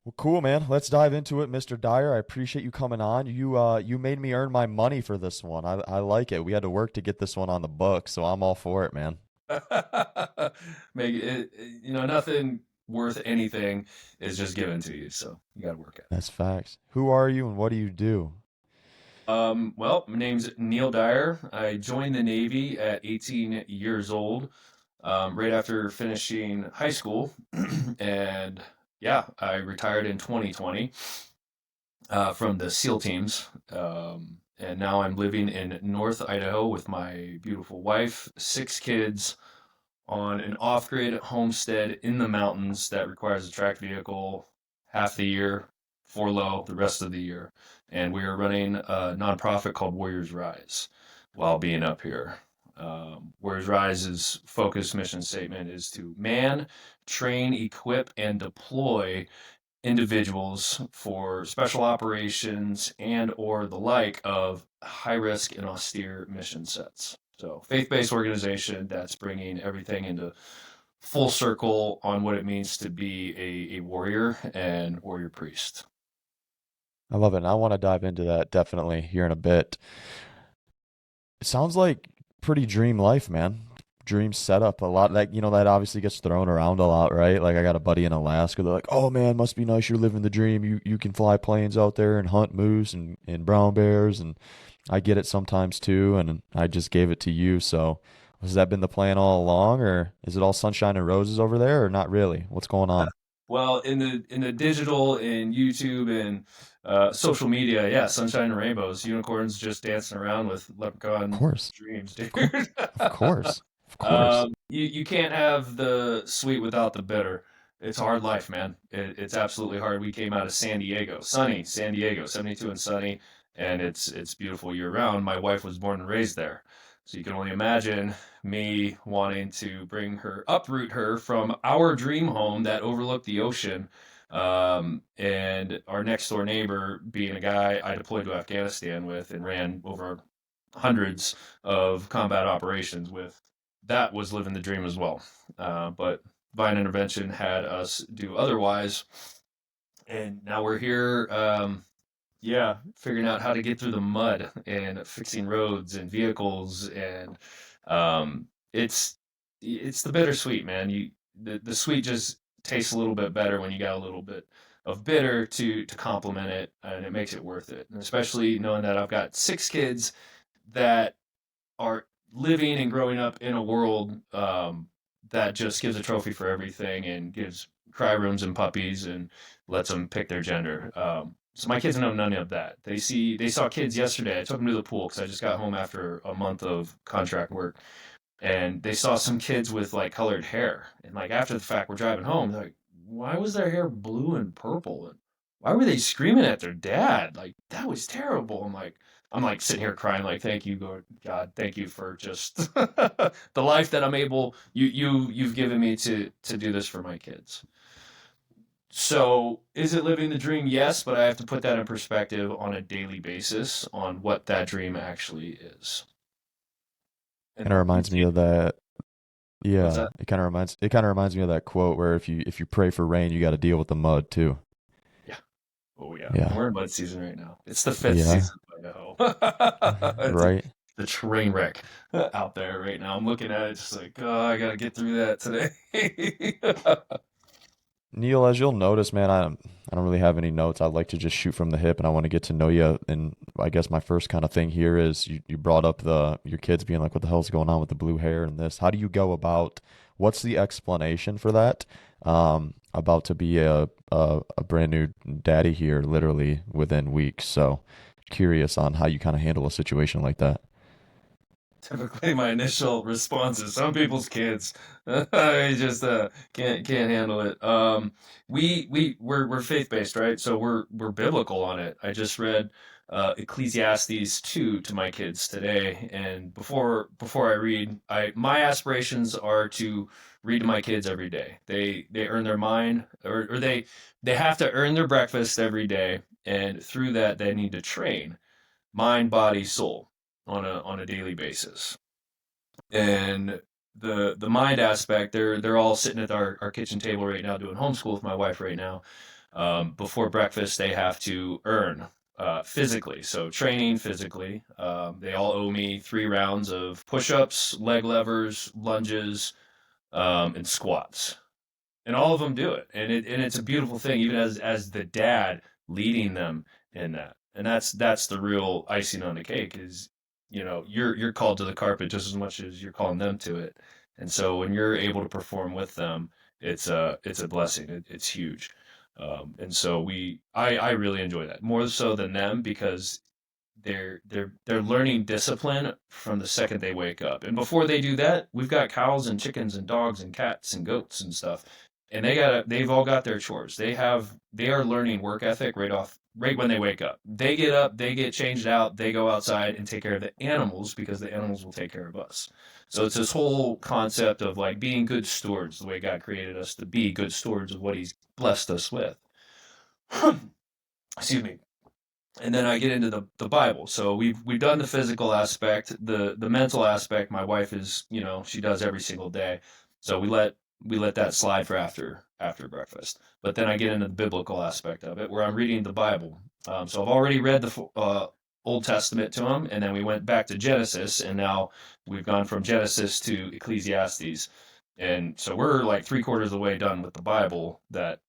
Well, cool, man. Let's dive into it, Mr. Dyer. I appreciate you coming on. You made me earn my money for this one. I like it. We had to work to get this one on the book, so I'm all for it, man. Make nothing worth anything is just given to you, so you got to work at it. That's facts. Who are you and what do you do? Well, my name's Neil Dyer. I joined the Navy at 18 years old, right after finishing high school, and yeah, I retired in 2020 from the SEAL teams. And now I'm living in North Idaho with my beautiful wife, six kids, on an off-grid homestead in the mountains that requires a tracked vehicle half the year, four low the rest of the year. And we are running a nonprofit called Warriors Rise while being up here. Warriors Rise's focus mission statement is to man, train, equip, and deploy individuals for special operations and or the like of high risk and austere mission sets. So faith-based organization that's bringing everything into full circle on what it means to be a warrior and warrior priest. I love it. And I want to dive into that definitely here in a bit. It sounds like pretty dream life, man. Dream setup. A lot that that obviously gets thrown around a lot, right? Like I got a buddy in Alaska. They're like, "Oh man, must be nice. You're living the dream. You can fly planes out there and hunt moose and brown bears." And I get it sometimes too. And I just gave it to you. So has that been the plan all along, or is it all sunshine and roses over there, or not really? What's going on? Well, in the digital and YouTube and social media, yeah, sunshine and rainbows, unicorns just dancing around with Of leprechaun course, dreams, dude. of course, of course, of course. You can't have the sweet without the bitter. It's a hard life, man. It's absolutely hard. We came out of San Diego, sunny San Diego, 72 and sunny, and it's beautiful year round. My wife was born and raised there, so you can only imagine me wanting to uproot her from our dream home that overlooked the ocean, and our next door neighbor being a guy I deployed to Afghanistan with and ran over hundreds of combat operations with. That was living the dream as well. But divine intervention had us do otherwise. And now we're here, yeah, figuring out how to get through the mud and fixing roads and vehicles. And um, it's it's the bittersweet, man. The sweet just tastes a little bit better when you got a little bit of bitter to complement it, and it makes it worth it. And especially knowing that I've got six kids that are living and growing up in a world that just gives a trophy for everything and gives cry rooms and puppies and lets them pick their gender. So my kids know none of that. They saw kids yesterday. I took them to the pool because I just got home after a month of contract work, and they saw some kids with like colored hair. And like after the fact, we're driving home. They're like, why was their hair blue and purple? And why were they screaming at their dad? Like that was terrible. I'm like sitting here crying, like, thank you, God, thank you for just the life that I'm able you've given me to do this for my kids. So is it living the dream? Yes, but I have to put that in perspective on a daily basis on what that dream actually is. Kind of And reminds me of that. what's Yeah, that? it kind of reminds me of that quote where if you pray for rain, you got to deal with the mud too. Yeah. Oh yeah. And Yeah, we're in mud season right now. It's the fifth yeah, season of Idaho. It's right. the train wreck out there right now. I'm looking at it just like, oh, I gotta get through that today. Neil, as you'll notice, man, I don't really have any notes. I'd like to just shoot from the hip, and I want to get to know you. And I guess my first kind of thing here is you brought up your kids being like, "What the hell's going on with the blue hair and this?" How do you go about? What's the explanation for that? About to be a brand new daddy here, literally within weeks. So curious on how you kind of handle a situation like that. Typically, my initial response is some people's kids. I just can't handle it. We're faith based, right? So we're biblical on it. I just read Ecclesiastes 2 to my kids today, and before I read, I my aspirations are to read to my kids every day. They earn their mind, or they have to earn their breakfast every day, and through that they need to train mind, body, soul on a daily basis. And the mind aspect, they're all sitting at our kitchen table right now doing homeschool with my wife right now. Before breakfast, they have to earn physically. So training physically. They all owe me 3 rounds of push-ups, leg levers, lunges, and squats, and all of them do it, and it's a beautiful thing, even as the dad leading them in that. And that's the real icing on the cake is, you're called to the carpet just as much as you're calling them to it. And so when you're able to perform with them, it's a blessing. It's huge. And so I really enjoy that more so than them, because they're learning discipline from the second they wake up. And before they do that, we've got cows and chickens and dogs and cats and goats and stuff. And they've all got their chores. They are learning work ethic right when they wake up. They get up, they get changed out, they go outside and take care of the animals, because the animals will take care of us. So it's this whole concept of like being good stewards, the way God created us to be good stewards of what he's blessed us with. Excuse me. And then I get into the Bible. So we've done the physical aspect, the mental aspect. My wife is, she does every single day. So we let that slide for after breakfast. But then I get into the biblical aspect of it, where I'm reading the Bible. So I've already read the Old Testament to him, and then we went back to Genesis, and now we've gone from Genesis to Ecclesiastes. And so we're like 3/4 of the way done with the Bible. That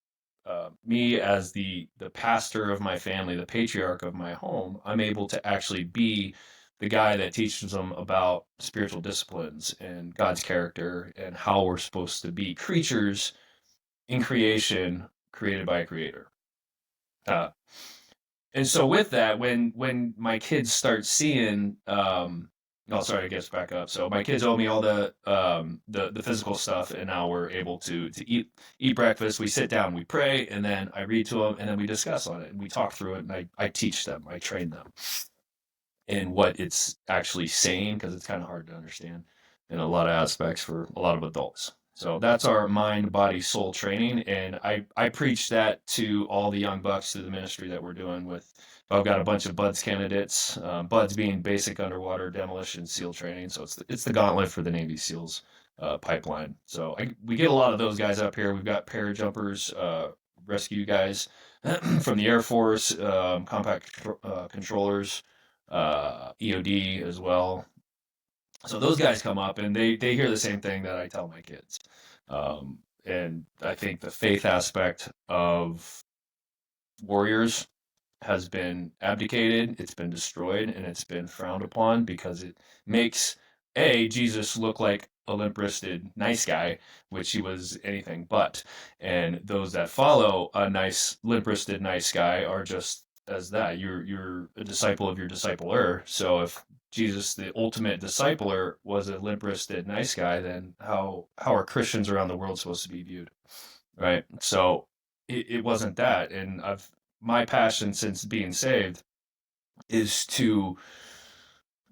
me, as the pastor of my family, the patriarch of my home, I'm able to actually be the guy that teaches them about spiritual disciplines and God's character and how we're supposed to be creatures in creation created by a creator. Uh, and so with that, when my kids start seeing, oh, sorry, I guess back up. So my kids owe me all the physical stuff, and now we're able to eat breakfast. We sit down, we pray, and then I read to them, and then we discuss on it, and we talk through it, and I teach them, I train them in what it's actually saying, because it's kind of hard to understand in a lot of aspects for a lot of adults. So that's our mind, body, soul training. And I preach that to all the young bucks through the ministry that we're doing with. I've got a bunch of BUDS candidates, BUDS being basic underwater demolition SEAL training. So it's the gauntlet for the Navy SEALs pipeline. So we get a lot of those guys up here. We've got parajumpers, rescue guys from the Air Force, compact controllers, EOD as well. So those guys come up, and they hear the same thing that I tell my kids. And I think the faith aspect of warriors has been abdicated, it's been destroyed, and it's been frowned upon, because it makes Jesus look like a limp-wristed nice guy, which he was anything but. And those that follow a nice limp-wristed nice guy are just as that. You're a disciple of your discipler. So if Jesus, the ultimate discipler, was a limp-wristed nice guy, then how are Christians around the world supposed to be viewed, right? So it wasn't that. And my passion since being saved is to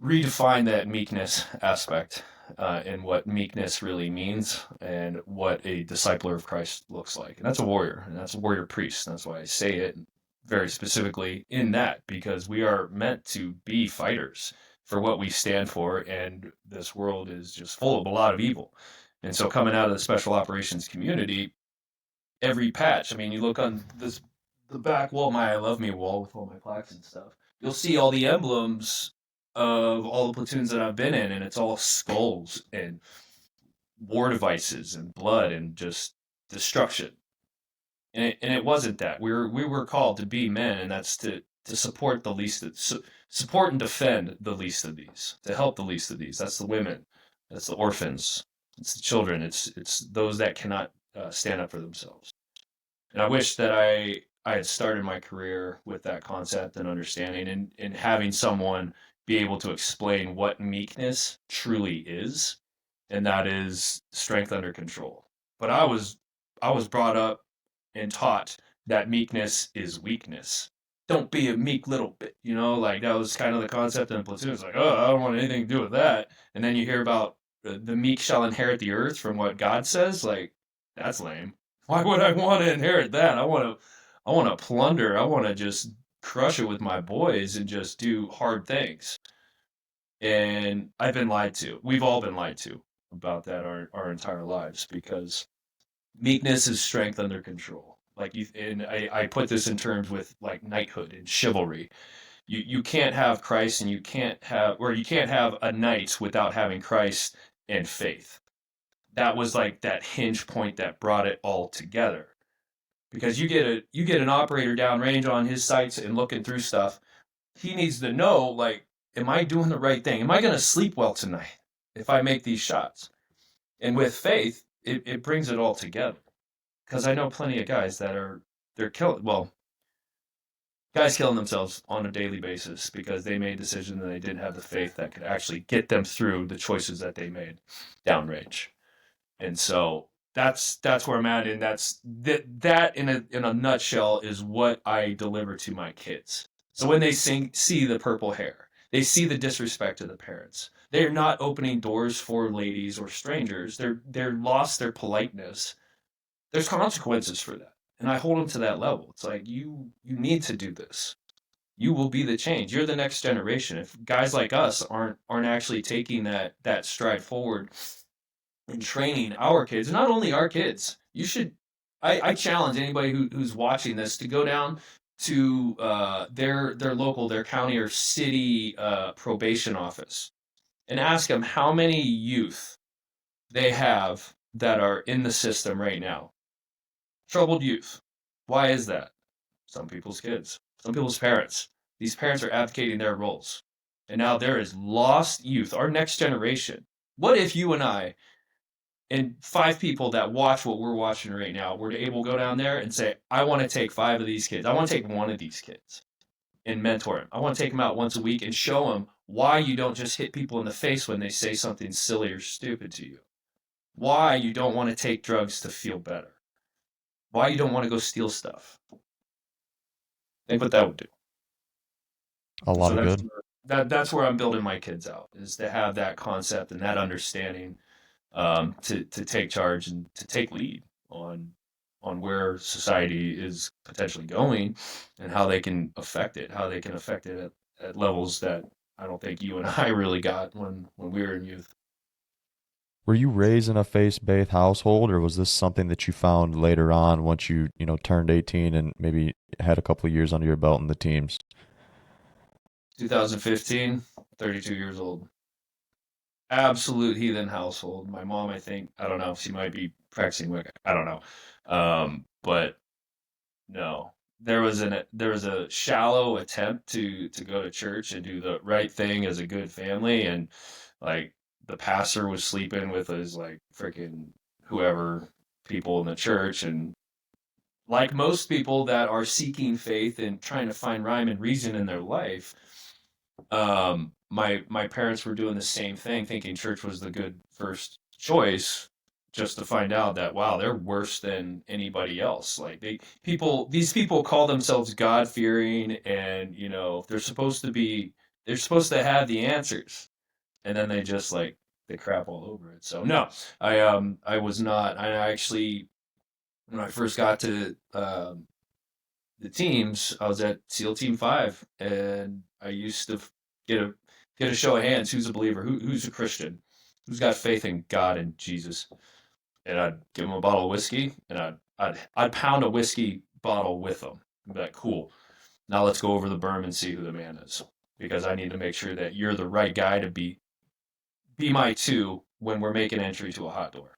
redefine that meekness aspect, and what meekness really means, and what a discipler of Christ looks like. And that's a warrior, and that's a warrior priest. And that's why I say it very specifically in that, because we are meant to be fighters for what we stand for, and this world is just full of a lot of evil. And so coming out of the special operations community, every patch, I mean, you look on the back wall, my I Love Me wall with all my plaques and stuff, you'll see all the emblems of all the platoons that I've been in, and it's all skulls and war devices and blood and just destruction. And it wasn't that. We were called to be men, and that's to support the least of, support and defend the least of these, to help the least of these. That's the women, that's the orphans, it's the children, it's those that cannot stand up for themselves. And I wish that I had started my career with that concept and understanding, and having someone be able to explain what meekness truly is, and that is strength under control. But I was brought up and taught that meekness is weakness. Don't be a meek little bit, like that was kind of the concept in the platoon. It's like, oh, I don't want anything to do with that. And then you hear about the meek shall inherit the earth from what God says. Like, that's lame. Why would I want to inherit that? I want to plunder. I want to just crush it with my boys and just do hard things. And I've been lied to. We've all been lied to about that our entire lives, because meekness is strength under control. Like and I put this in terms with like knighthood and chivalry. You can't have Christ and you can't have a knight without having Christ and faith. That was like that hinge point that brought it all together. Because you get an operator downrange on his sights and looking through stuff. He needs to know, like, am I doing the right thing? Am I going to sleep well tonight if I make these shots? And with faith, it brings it all together. Because I know plenty of guys that they're killing. Well, guys killing themselves on a daily basis because they made a decision and they didn't have the faith that could actually get them through the choices that they made downrange. And so that's where I'm at, and that in a nutshell is what I deliver to my kids. So when they see the purple hair, they see the disrespect to the parents. They're not opening doors for ladies or strangers. They're lost their politeness. There's consequences for that, and I hold them to that level. It's like you need to do this. You will be the change. You're the next generation. If guys like us aren't actually taking that stride forward and training our kids, not only our kids. You should. I challenge anybody who's watching this to go down to their local, their county or city probation office and ask them how many youth they have that are in the system right now. Troubled youth. Why is that? Some people's kids, some people's parents. These parents are advocating their roles. And now there is lost youth, our next generation. What if you and I and five people that watch what we're watching right now were able to go down there and say, I want to take five of these kids. I want to take one of these kids and mentor him. I want to take them out once a week and show them why you don't just hit people in the face when they say something silly or stupid to you. Why you don't want to take drugs to feel better. Why you don't want to go steal stuff. Think what that would do. A lot So of that's good. that's where I'm building my kids out, is to have that concept and that understanding, to take charge and to take lead on where society is potentially going and how they can affect it, how they can affect it at levels that I don't think you and I really got when we were in youth. Were you raised in a faith-based household, or was this something that you found later on once you turned 18 and maybe had a couple of years under your belt in the teams? 2015, 32 years old. Absolute heathen household. My mom, I think, I don't know, she might be practicing Wicca. I don't know. But no, there was a shallow attempt to go to church and do the right thing as a good family, and like the pastor was sleeping with his like freaking whoever people in the church, and like most people that are seeking faith and trying to find rhyme and reason in their life, my parents were doing the same thing, thinking church was the good first choice, just to find out that wow, they're worse than anybody else. Like these people call themselves God fearing, and they're supposed to have the answers, and then they just like they crap all over it. So no, I was not. I actually, when I first got to the teams, I was at SEAL Team 5, and I used to get a get a show of hands. Who's a believer? Who's a Christian? Who's got faith in God and Jesus? And I'd give them a bottle of whiskey, and I'd pound a whiskey bottle with them. I'd be like, cool. Now let's go over the berm and see who the man is, because I need to make sure that you're the right guy to be my two when we're making entry to a hot door.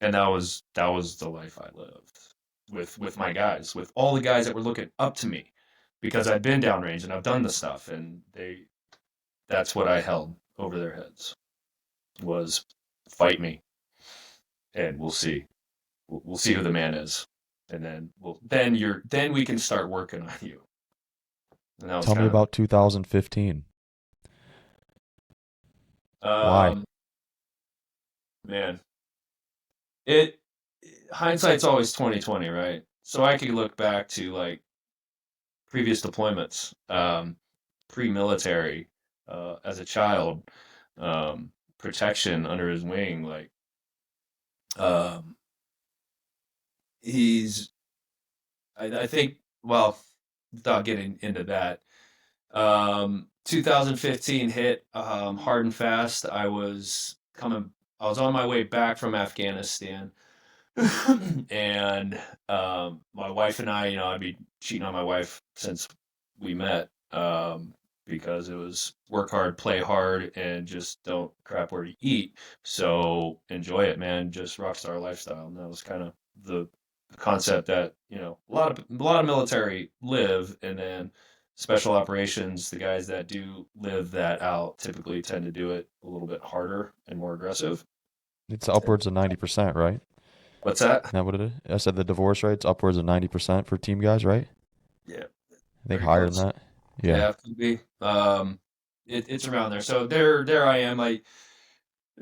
And that was the life I lived with my guys, with all the guys that were looking up to me, because I've been downrange and I've done the stuff, and that's what I held over their heads was fight me, and we'll see. We'll see who the man is, and then we can start working on you. And that was Tell me kind about 2015. of Why? man. It Hindsight's always 2020, right? So I could look back to like previous deployments, pre-military, as a child, protection under his wing. Like um, he's, I think, well, without getting into that, 2015 hit hard and fast. I was on my way back from Afghanistan. And my wife and I, I'd be cheating on my wife since we met, because it was work hard, play hard, and just don't crap where you eat. So enjoy it, man. Just rockstar lifestyle. And that was kind of the concept that a lot of military live, and then special operations, the guys that do live that out typically tend to do it a little bit harder and more aggressive. It's upwards of 90%, right? What's that? Isn't that what it is? I said the divorce rate's upwards of 90% for team guys, right? Yeah, I think very higher than close. that. Yeah. Yeah, could be. It's around there. So there I am. Like,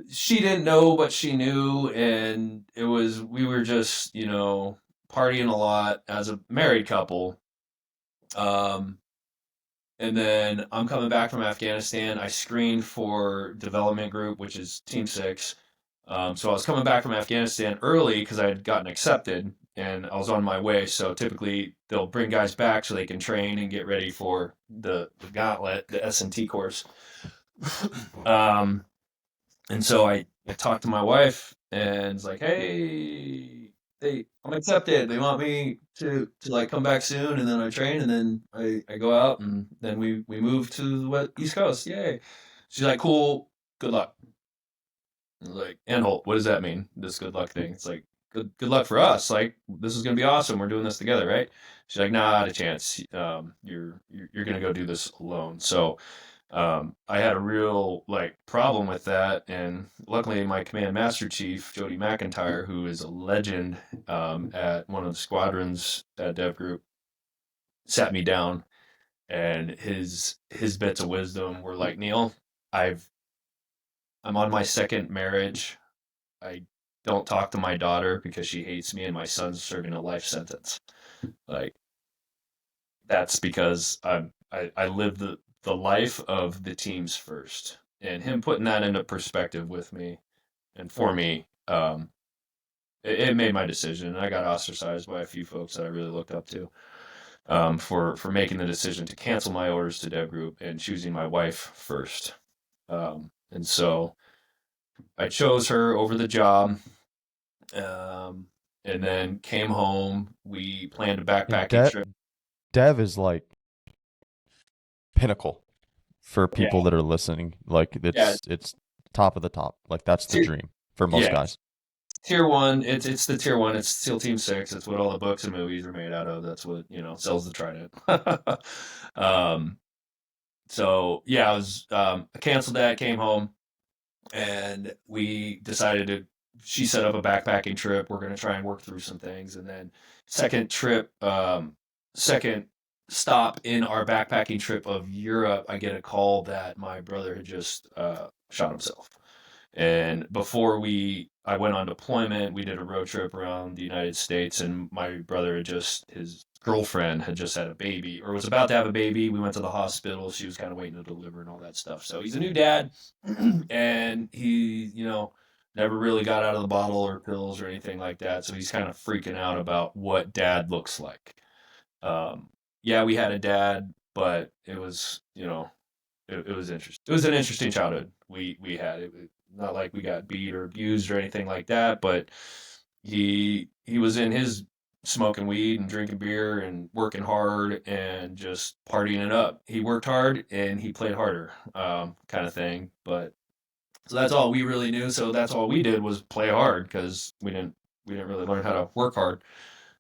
she didn't know, but she knew, and we were just partying a lot as a married couple. Um, and then I'm coming back from Afghanistan. I screened for development group, which is Team Six. So I was coming back from Afghanistan early because I had gotten accepted and I was on my way. So typically they'll bring guys back so they can train and get ready for the gauntlet, the S&T course. um, and so I talked to my wife and it's like, hey, I'm accepted. They want me to like come back soon, and then I train, and then I go out, and then we move to the East Coast. Yay! She's like, cool. Good luck. I was like, Anholt, what does that mean? This good luck thing? It's like, good luck for us. Like, this is gonna be awesome. We're doing this together, right? She's like, nah, not a chance. You're gonna go do this alone. So I had a real like problem with that, and luckily my command master chief Jody McIntyre, who is a legend at one of the squadrons at Dev Group, sat me down, and his bits of wisdom were like, Neil, I've I'm on my second marriage. I don't talk to my daughter because she hates me, and my son's serving a life sentence. Like, that's because I live the life of the teams first, and him putting that into perspective with me and for me, it made my decision. I got ostracized by a few folks that I really looked up to, for making the decision to cancel my orders to Dev Group and choosing my wife first. And so I chose her over the job, um, and then came home. We planned a And backpacking trip. Dev is like pinnacle for Yeah, people that are listening. Like yeah, it's top of the top. Like that's the tier, dream for most yeah. guys. Tier one, it's the tier one. It's SEAL Team Six. It's what all the books and movies are made out of. That's what sells the Trident. um, so yeah, I canceled that, came home, and we decided to. She set up a backpacking trip. We're gonna try and work through some things, and then second trip, second stop in our backpacking trip of Europe, I get a call that my brother had just shot himself. And before I went on deployment, we did a road trip around the United States, and my brother his girlfriend had just had a baby or was about to have a baby. We went to the hospital. She was kind of waiting to deliver and all that stuff. So he's a new dad, and he, never really got out of the bottle or pills or anything like that. So he's kind of freaking out about what dad looks like. Um, yeah, we had a dad, but it was interesting. It was an interesting childhood we had. Not like we got beat or abused or anything like that, but he was in his smoking weed and drinking beer and working hard and just partying it up. He worked hard and he played harder, kind of thing. But so that's all we really knew. So that's all we did was play hard because we didn't really learn how to work hard.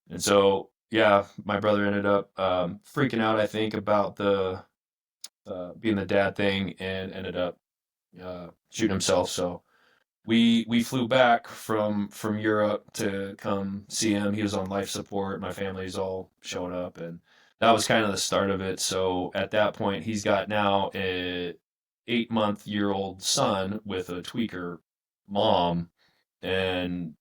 And so yeah, my brother ended up freaking out. I think about the being the dad thing, and ended up shooting himself. So we flew back from Europe to come see him. He was on life support. My family's all showing up, and that was kind of the start of it. So at that point, he's got now a 8-month-year old son with a tweaker mom, and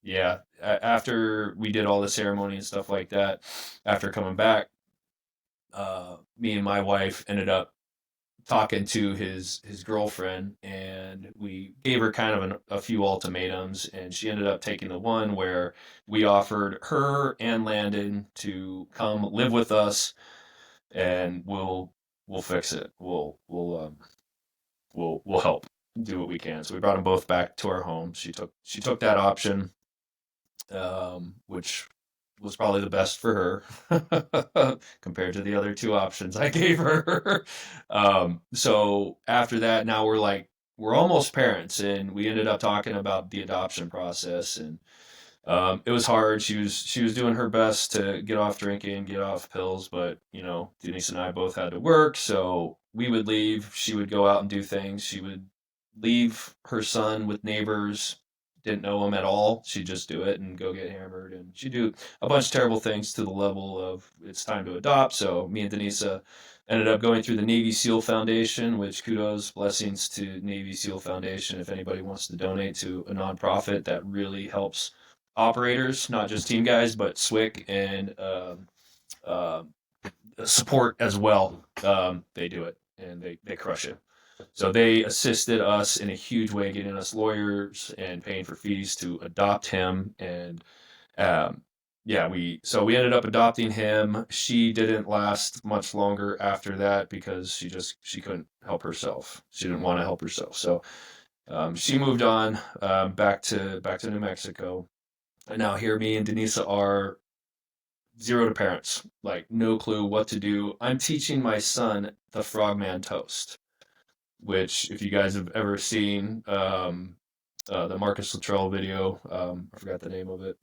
yeah, after we did all the ceremony and stuff like that, after coming back, me and my wife ended up talking to his girlfriend, and we gave her kind of a few ultimatums, and she ended up taking the one where we offered her and Landon to come live with us, and we'll fix it. We'll help do what we can. So we brought them both back to our home. She took that option, which was probably the best for her compared to the other two options I gave her. So after that, now we're almost parents, and we ended up talking about the adoption process, and it was hard. She was doing her best to get off drinking, get off pills, but Denise and I both had to work, so we would leave. She would go out and do things. She would leave her son with neighbors. Didn't know him at all. She'd just do it and go get hammered, and she'd do a bunch of terrible things to the level of it's time to adopt. So me and Denise ended up going through the Navy SEAL Foundation, which kudos, blessings to Navy SEAL Foundation. If anybody wants to donate to a nonprofit that really helps operators, not just team guys, but SWIC and uh, support as well. They do it and they crush it. So they assisted us in a huge way, getting us lawyers and paying for fees to adopt him. And um, yeah, we ended up adopting him. She didn't last much longer after that because she couldn't help herself. She didn't want to help herself. So she moved on back to New Mexico. And now here me and Denisa are zero to parents, like no clue what to do. I'm teaching my son the frogman toast, which if you guys have ever seen the Marcus Luttrell video, I forgot the name of it.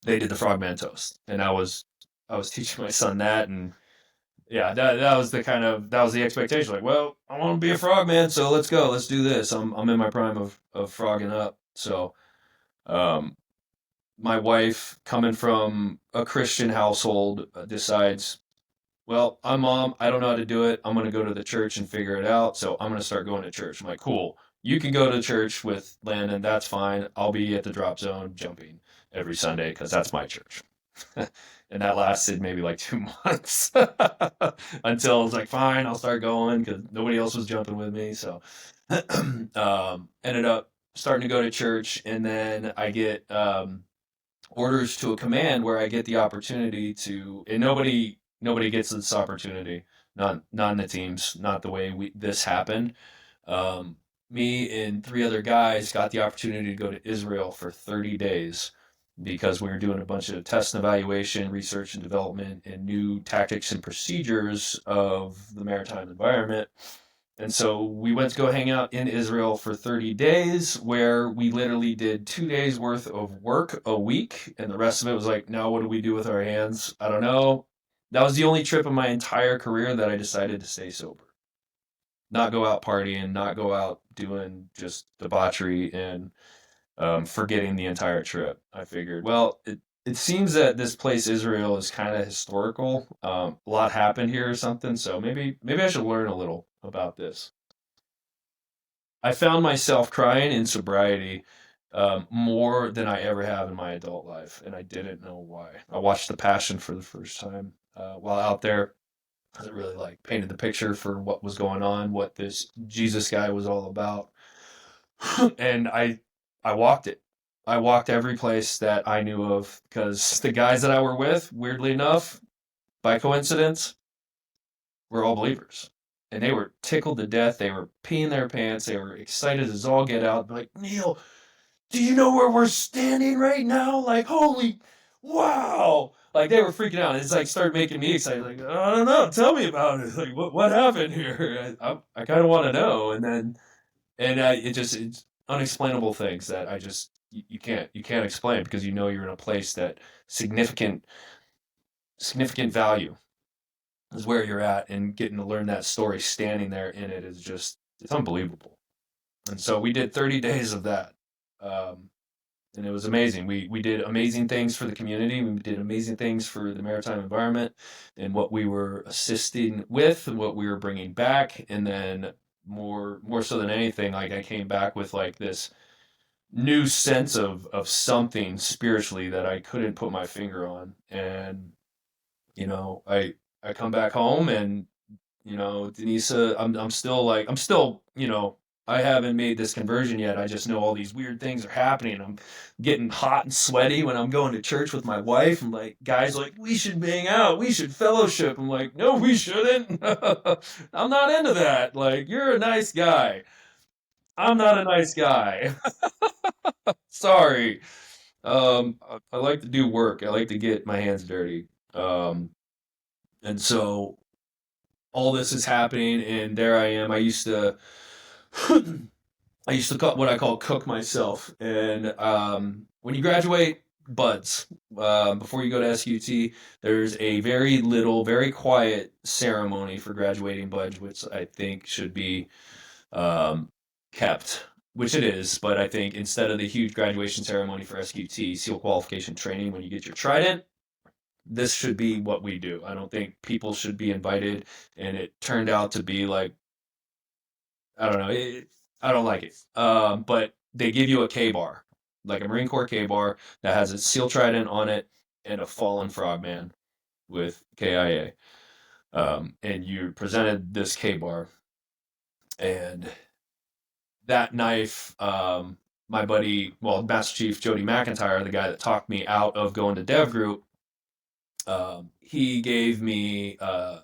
They did the frogman toast, and I was teaching my son that, and yeah, that was the expectation. Like, well, I want to be a frogman, so let's go, let's do this. I'm in my prime of frogging up, so um, my wife, coming from a Christian household, decides, well, I'm mom. I don't know how to do it. I'm going to go to the church and figure it out. So I'm going to start going to church. I'm like, cool. You can go to church with Landon. That's fine. I'll be at the drop zone jumping every Sunday because that's my church. And that lasted maybe like 2 months until I was like, fine, I'll start going because nobody else was jumping with me. So ended up starting to go to church. And then I get orders to a command where I get the opportunity to, and nobody gets this opportunity, not in the teams, not the way this happened. Um, Me and three other guys got the opportunity to go to Israel for 30 days because we were doing a bunch of test and evaluation, research and development, and new tactics and procedures of the maritime environment. And so we went to go hang out in Israel for 30 days, where we literally did 2 days worth of work a week. And the rest of it was like, now what do we do with our hands? I don't know. That was the only trip in my entire career that I decided to stay sober, not go out partying, not go out doing just debauchery and forgetting the entire trip. I figured, well, it seems that this place, Israel, is kind of historical. A lot happened here or something. So maybe I should learn a little about this. I found myself crying in sobriety more than I ever have in my adult life, and I didn't know why. I watched The Passion for the first time while out there. It really like painted the picture for what was going on, what this Jesus guy was all about, and I walked it. I walked every place that I knew of because the guys that I were with, weirdly enough, by coincidence, were all believers. And they were tickled to death. They were peeing their pants. They were excited as all get out. Like, Neil, do you know where we're standing right now? Like, holy, wow. Like, they were freaking out. It's like started making me excited. Like, I don't know. Tell me about it. Like, what happened here? I kind of want to know. And then, it's unexplainable things that you can't explain because you're in a place that significant, significant value is where you're at, and getting to learn that story standing there in it is just it's unbelievable. And so we did 30 days of that. Um, and it was amazing. We did amazing things for the community. We did amazing things for the maritime environment and what we were assisting with and what we were bringing back. And then more so than anything, like I came back with like this new sense of something spiritually that I couldn't put my finger on. And I come back home, and Denisa, I'm still I haven't made this conversion yet. I just know all these weird things are happening. I'm getting hot and sweaty when I'm going to church with my wife. I'm like, guys, like, we should hang out, we should fellowship. I'm like, no, we shouldn't. I'm not into that. Like, you're a nice guy. I'm not a nice guy. Sorry. I like to do work. I like to get my hands dirty. Um, and so all this is happening, and there I am. I used to, I used to what I call cook myself. And when you graduate buds, before you go to SUT, there's a very little, very quiet ceremony for graduating buds, which I think should be um, kept, which it is. But I think instead of the huge graduation ceremony for SQT, SEAL qualification training, when you get your trident, this should be what we do. I don't think people should be invited. And it turned out to be like, I don't know, I don't like it. But they give you a K bar, like a Marine Corps K bar that has a SEAL trident on it and a fallen frogman with KIA. And you presented this K bar, and that knife, my buddy, well, Master Chief Jody McIntyre, the guy that talked me out of going to Dev Group, he gave me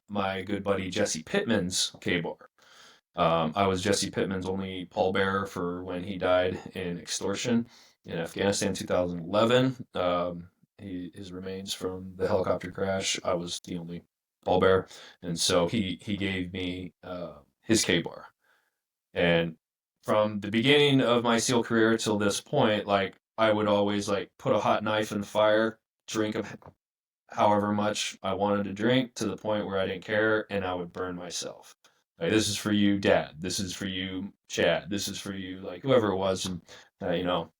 my good buddy Jesse Pittman's K bar. I was Jesse Pittman's only pallbearer for when he died in extortion in Afghanistan 2011. His remains from the helicopter crash. I was the only pallbearer, and so he gave me his K bar. And from the beginning of my SEAL career till this point, like I would always like put a hot knife in the fire, drink however much I wanted to drink to the point where I didn't care, and I would burn myself. Like, this is for you, Dad. This is for you, Chad. This is for you, like whoever it was, and you know,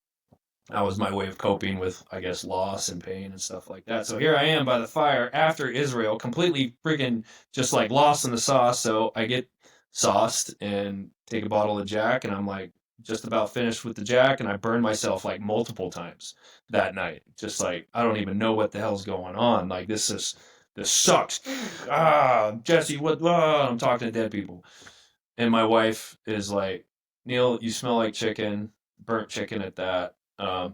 that was my way of coping with, I guess, loss and pain and stuff like that. So here I am by the fire after Israel, completely freaking just like lost in the sauce. So I get sauced and take a bottle of Jack, and I'm like just about finished with the Jack, and I burn myself like multiple times that night. Just like I don't even know what the hell's going on. Like this sucks. Jesse, what? I'm talking to dead people, and my wife is like, Neil, you smell like chicken, burnt chicken at that.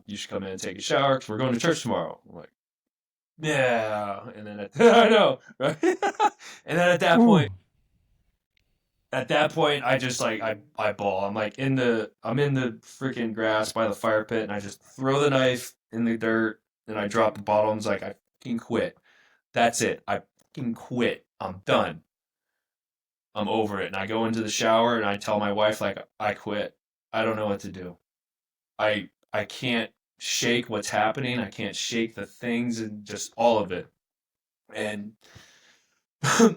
You should come in and take a shower because we're going to church tomorrow. I'm like, yeah. And then I know, right? And then Ooh. at that point, I just like I bawl. I'm in the freaking grass by the fire pit, and I just throw the knife in the dirt, and I drop the bottle, and it's like I fucking quit. That's it. I fucking quit. I'm done. I'm over it. And I go into the shower and I tell my wife like I quit. I don't know what to do. I can't shake what's happening. I can't shake the things and just all of it. And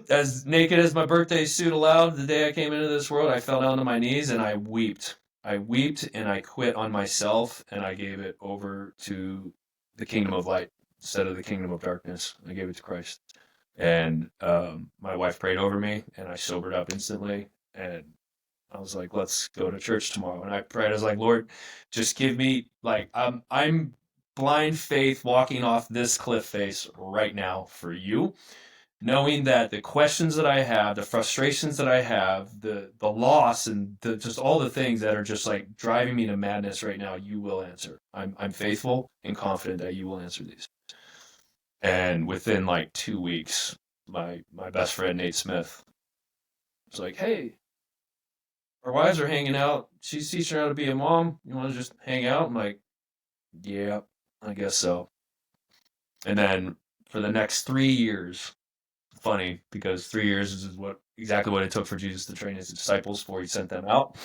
as naked as my birthday suit allowed, the day I came into this world, I fell down to my knees and I wept. I wept and I quit on myself and I gave it over to the kingdom of light instead of the kingdom of darkness. I gave it to Christ. And my wife prayed over me and I sobered up instantly. And I was like, let's go to church tomorrow. And I prayed, I was like, Lord, just give me like I'm blind faith walking off this cliff face right now for you, knowing that the questions that I have, the frustrations that I have, the loss and just all the things that are just like driving me to madness right now, you will answer. I'm faithful and confident that you will answer these. And within like 2 weeks, my best friend Nate Smith was like, hey, our wives are hanging out. She's teaching her how to be a mom. You want to just hang out? I'm like, yeah, I guess so. And then for the next 3 years, funny because 3 years is what exactly what it took for Jesus to train his disciples before he sent them out.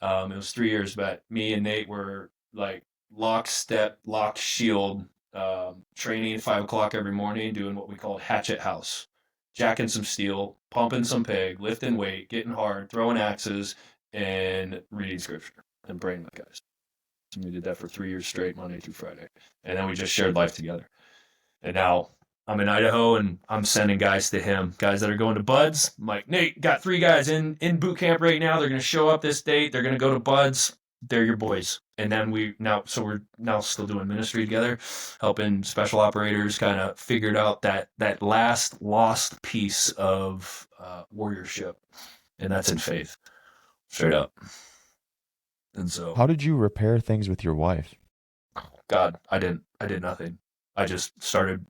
It was 3 years, but me and Nate were like lockstep, lock shield, training 5 o'clock every morning, doing what we called hatchet house, jacking some steel, pumping some pig, lifting weight, getting hard, throwing axes, and reading scripture and praying with guys. And we did that for 3 years straight, Monday through Friday, and then we just shared life together. And now I'm in Idaho and I'm sending guys to him, guys that are going to Buds. I'm like, Nate, got 3 guys in boot camp right now. They're going to show up this date. They're going to go to Buds. They're your boys. And then we're now still doing ministry together, helping special operators kind of figured out that last lost piece of warriorship, and that's in faith, straight up. And so, How did you repair things with your wife? God, I did nothing. I just started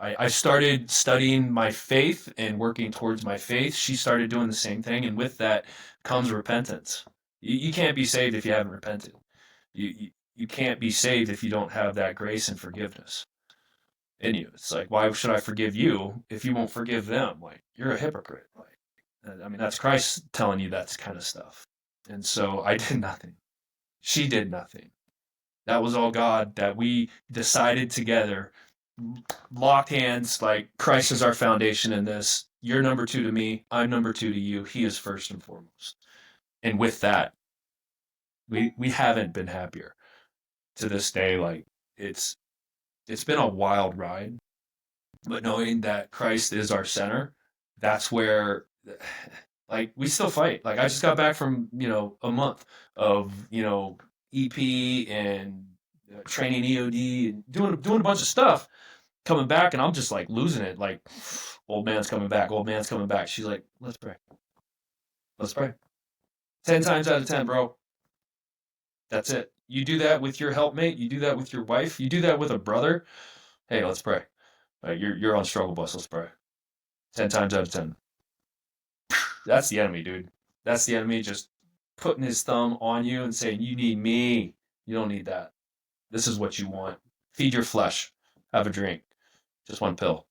I started studying my faith and working towards my faith. She started doing the same thing, and with that comes repentance. You can't be saved if you haven't repented. You you can't be saved if you don't have that grace and forgiveness in you. It's like, why should I forgive you if you won't forgive them? Like, you're a hypocrite. Like, I mean, that's Christ telling you that kind of stuff. And so I did nothing. She did nothing. That was all God, that we decided together, locked hands, like Christ is our foundation in this. You're number two to me. I'm number two to you. He is first and foremost. And with that, we haven't been happier to this day. Like, it's been a wild ride, but knowing that Christ is our center, that's where, like, we still fight. Like, I just got back from, a month of, EP and training EOD and doing a bunch of stuff, coming back, and I'm just like losing it. Like, old man's coming back, old man's coming back. She's like, let's pray. Let's pray. 10 times out of 10, bro. That's it. You do that with your helpmate, you do that with your wife, you do that with a brother. Hey, let's pray. You're on struggle bus, let's pray. 10 times out of 10. That's the enemy, dude. That's the enemy just putting his thumb on you and saying, you need me. You don't need that. This is what you want. Feed your flesh. Have a drink. Just one pill.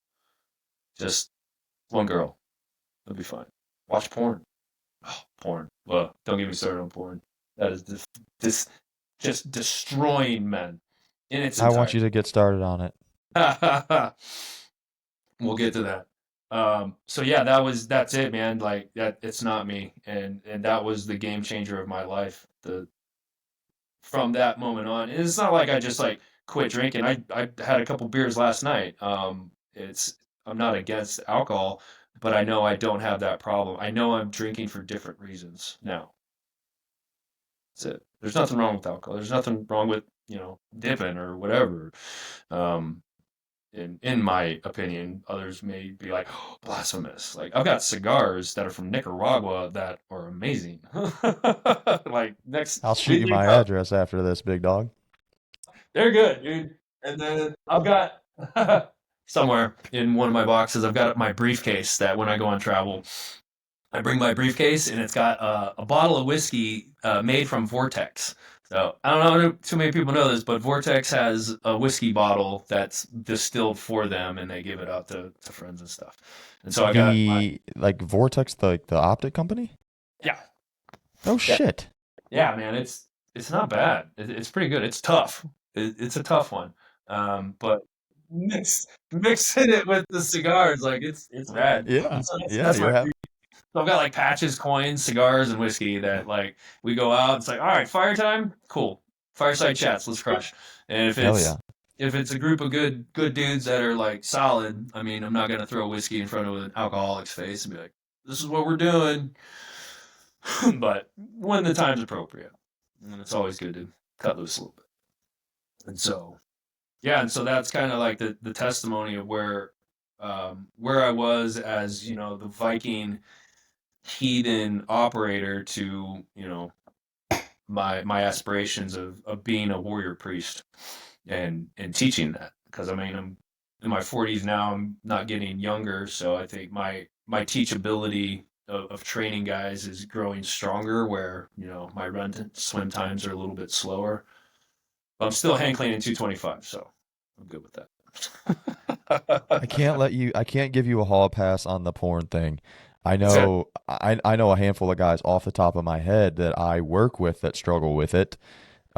Just one girl. It'll be fine. Watch porn. Oh, porn. Well, don't get me started on porn. That is this just destroying men in its I want entirety. you to get started on it. We'll get to that. So yeah, that's it, man. Like, that, it's not me, and that was the game changer of my life. From that moment on, and it's not like I just like quit drinking. I had a couple beers last night. It's I'm not against alcohol, but I know I don't have that problem. I know I'm drinking for different reasons now. That's it. There's nothing wrong with alcohol. There's nothing wrong with, dipping or whatever. Um, in my opinion, others may be like, oh, blasphemous. Like, I've got cigars that are from Nicaragua that are amazing. Like, next, I'll shoot leave you me my up. address after this, big dog. They're good, dude. And then I've got somewhere in one of my boxes, I've got my briefcase that when I go on travel, I bring my briefcase, and it's got a bottle of whiskey made from Vortex. So I don't know too many people know this, but Vortex has a whiskey bottle that's distilled for them, and they give it out to friends and stuff. And so I got my, The like Vortex, the optic company? yeah, Oh yeah, shit. yeah, man. It's not bad. It's pretty good. It's tough. It's a tough one. But mixing it with the cigars, like, it's rad. Yeah. So Yeah, that's you're my. happy. So I've got like patches, coins, cigars, and whiskey that, like, we go out. It's like, all right, fire time, cool. Fireside chats, let's crush. And Hell yeah. if it's a group of good dudes that are like solid, I mean, I'm not gonna throw whiskey in front of an alcoholic's face and be like, this is what we're doing. But when the time's appropriate, and it's always good to cut loose a little bit. And so, yeah, and so that's kind of like the testimony of where I was as, the Viking heathen operator to, my aspirations of being a warrior priest and teaching that, because I mean, I'm in my 40s now. I'm not getting younger, so I think my teachability of training guys is growing stronger, where, my run to swim times are a little bit slower, but I'm still hand cleaning 225, so I'm good with that. I can't give you a hall pass on the porn thing. So I know a handful of guys off the top of my head that I work with that struggle with it.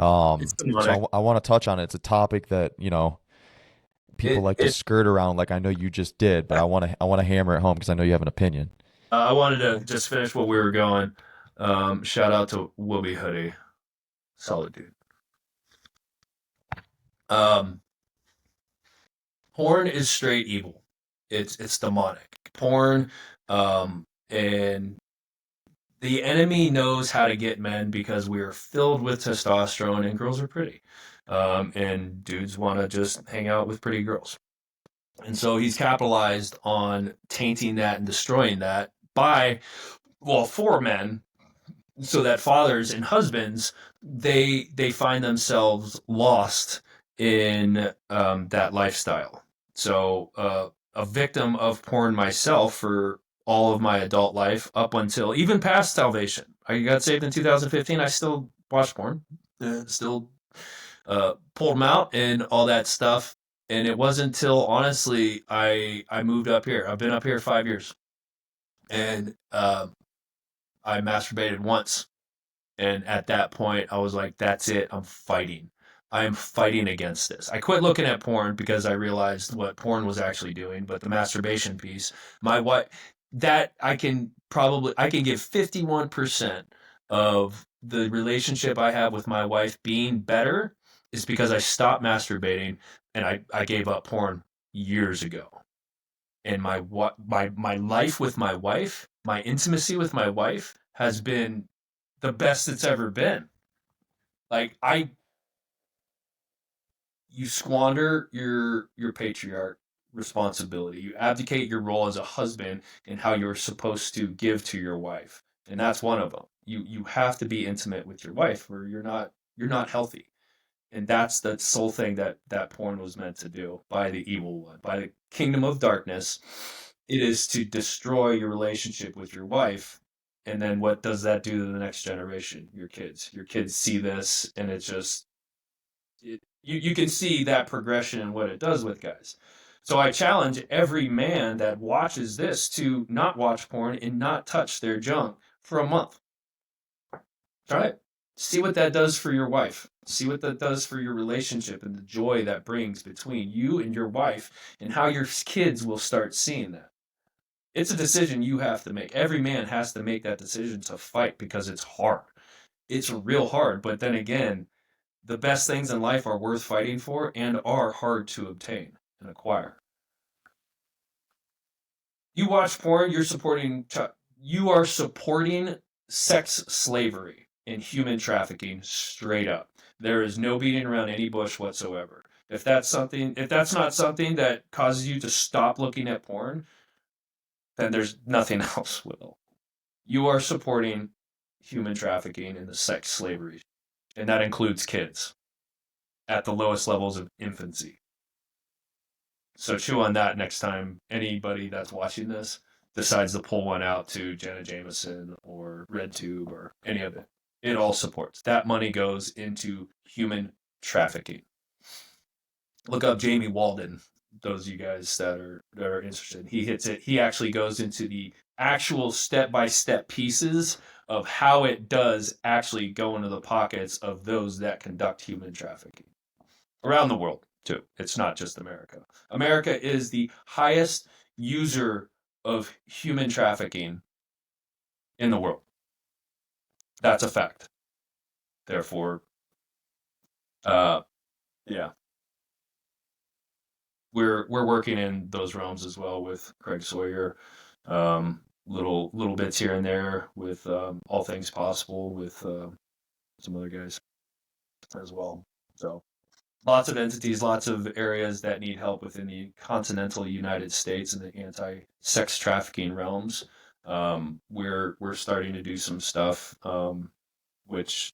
it's So demonic. I want to touch on it. It's a topic that, people It, like to it, skirt around like I know you just did, but I want to hammer it home because I know you have an opinion. I wanted to just finish what we were going. Shout out to Whoopi Hoodie. Solid dude. Um, Porn is straight evil. It's demonic. Porn, and the enemy knows how to get men because we are filled with testosterone, and girls are pretty. And dudes want to just hang out with pretty girls. And so he's capitalized on tainting that and destroying that for men, so that fathers and husbands, they find themselves lost in that lifestyle. So a victim of porn myself for all of my adult life, up until even past salvation. I got saved in 2015. I still watch porn, still pulled them out and all that stuff. And it wasn't until honestly I moved up here. I've been up here 5 years, and I masturbated once. And at that point, I was like, that's it. I'm fighting. I am fighting against this. I quit looking at porn because I realized what porn was actually doing. But the masturbation piece, my wife, that I can give 51% of the relationship I have with my wife being better is because I stopped masturbating and I gave up porn years ago. And my life with my wife, my intimacy with my wife has been the best it's ever been. Like I You squander your patriarch responsibility. You abdicate your role as a husband and how you're supposed to give to your wife. And that's one of them. You have to be intimate with your wife or you're not healthy. And that's the sole thing that porn was meant to do by the evil one, by the kingdom of darkness. It is to destroy your relationship with your wife. And then what does that do to the next generation? Your kids see this, and it's just you can see that progression and what it does with guys. So I challenge every man that watches this to not watch porn and not touch their junk for a month. Try it. See what that does for your wife. See what that does for your relationship and the joy that brings between you and your wife, and how your kids will start seeing that. It's a decision you have to make. Every man has to make that decision to fight because it's hard. It's real hard. But then again, the best things in life are worth fighting for and are hard to obtain and acquire. You watch porn, you are supporting sex slavery and human trafficking straight up. There is no beating around any bush whatsoever. If that's not something that causes you to stop looking at porn, then there's nothing else will. You are supporting human trafficking and the sex slavery, and that includes kids at the lowest levels of infancy. So chew on that next time anybody that's watching this decides to pull one out to Jenna Jameson or RedTube or any of it. It all supports. That money goes into human trafficking. Look up Jamie Walden. Those of you guys that are interested, he hits it. He actually goes into the actual step by step pieces of how it does actually go into the pockets of those that conduct human trafficking around the world too. It's not just America. America is the highest user of human trafficking in the world. That's a fact. Therefore, uh, yeah, we're working in those realms as well with Craig Sawyer. Little bits here and there with all things possible with some other guys as well. So lots of entities, lots of areas that need help within the continental United States in the anti-sex trafficking realms. We're starting to do some stuff, which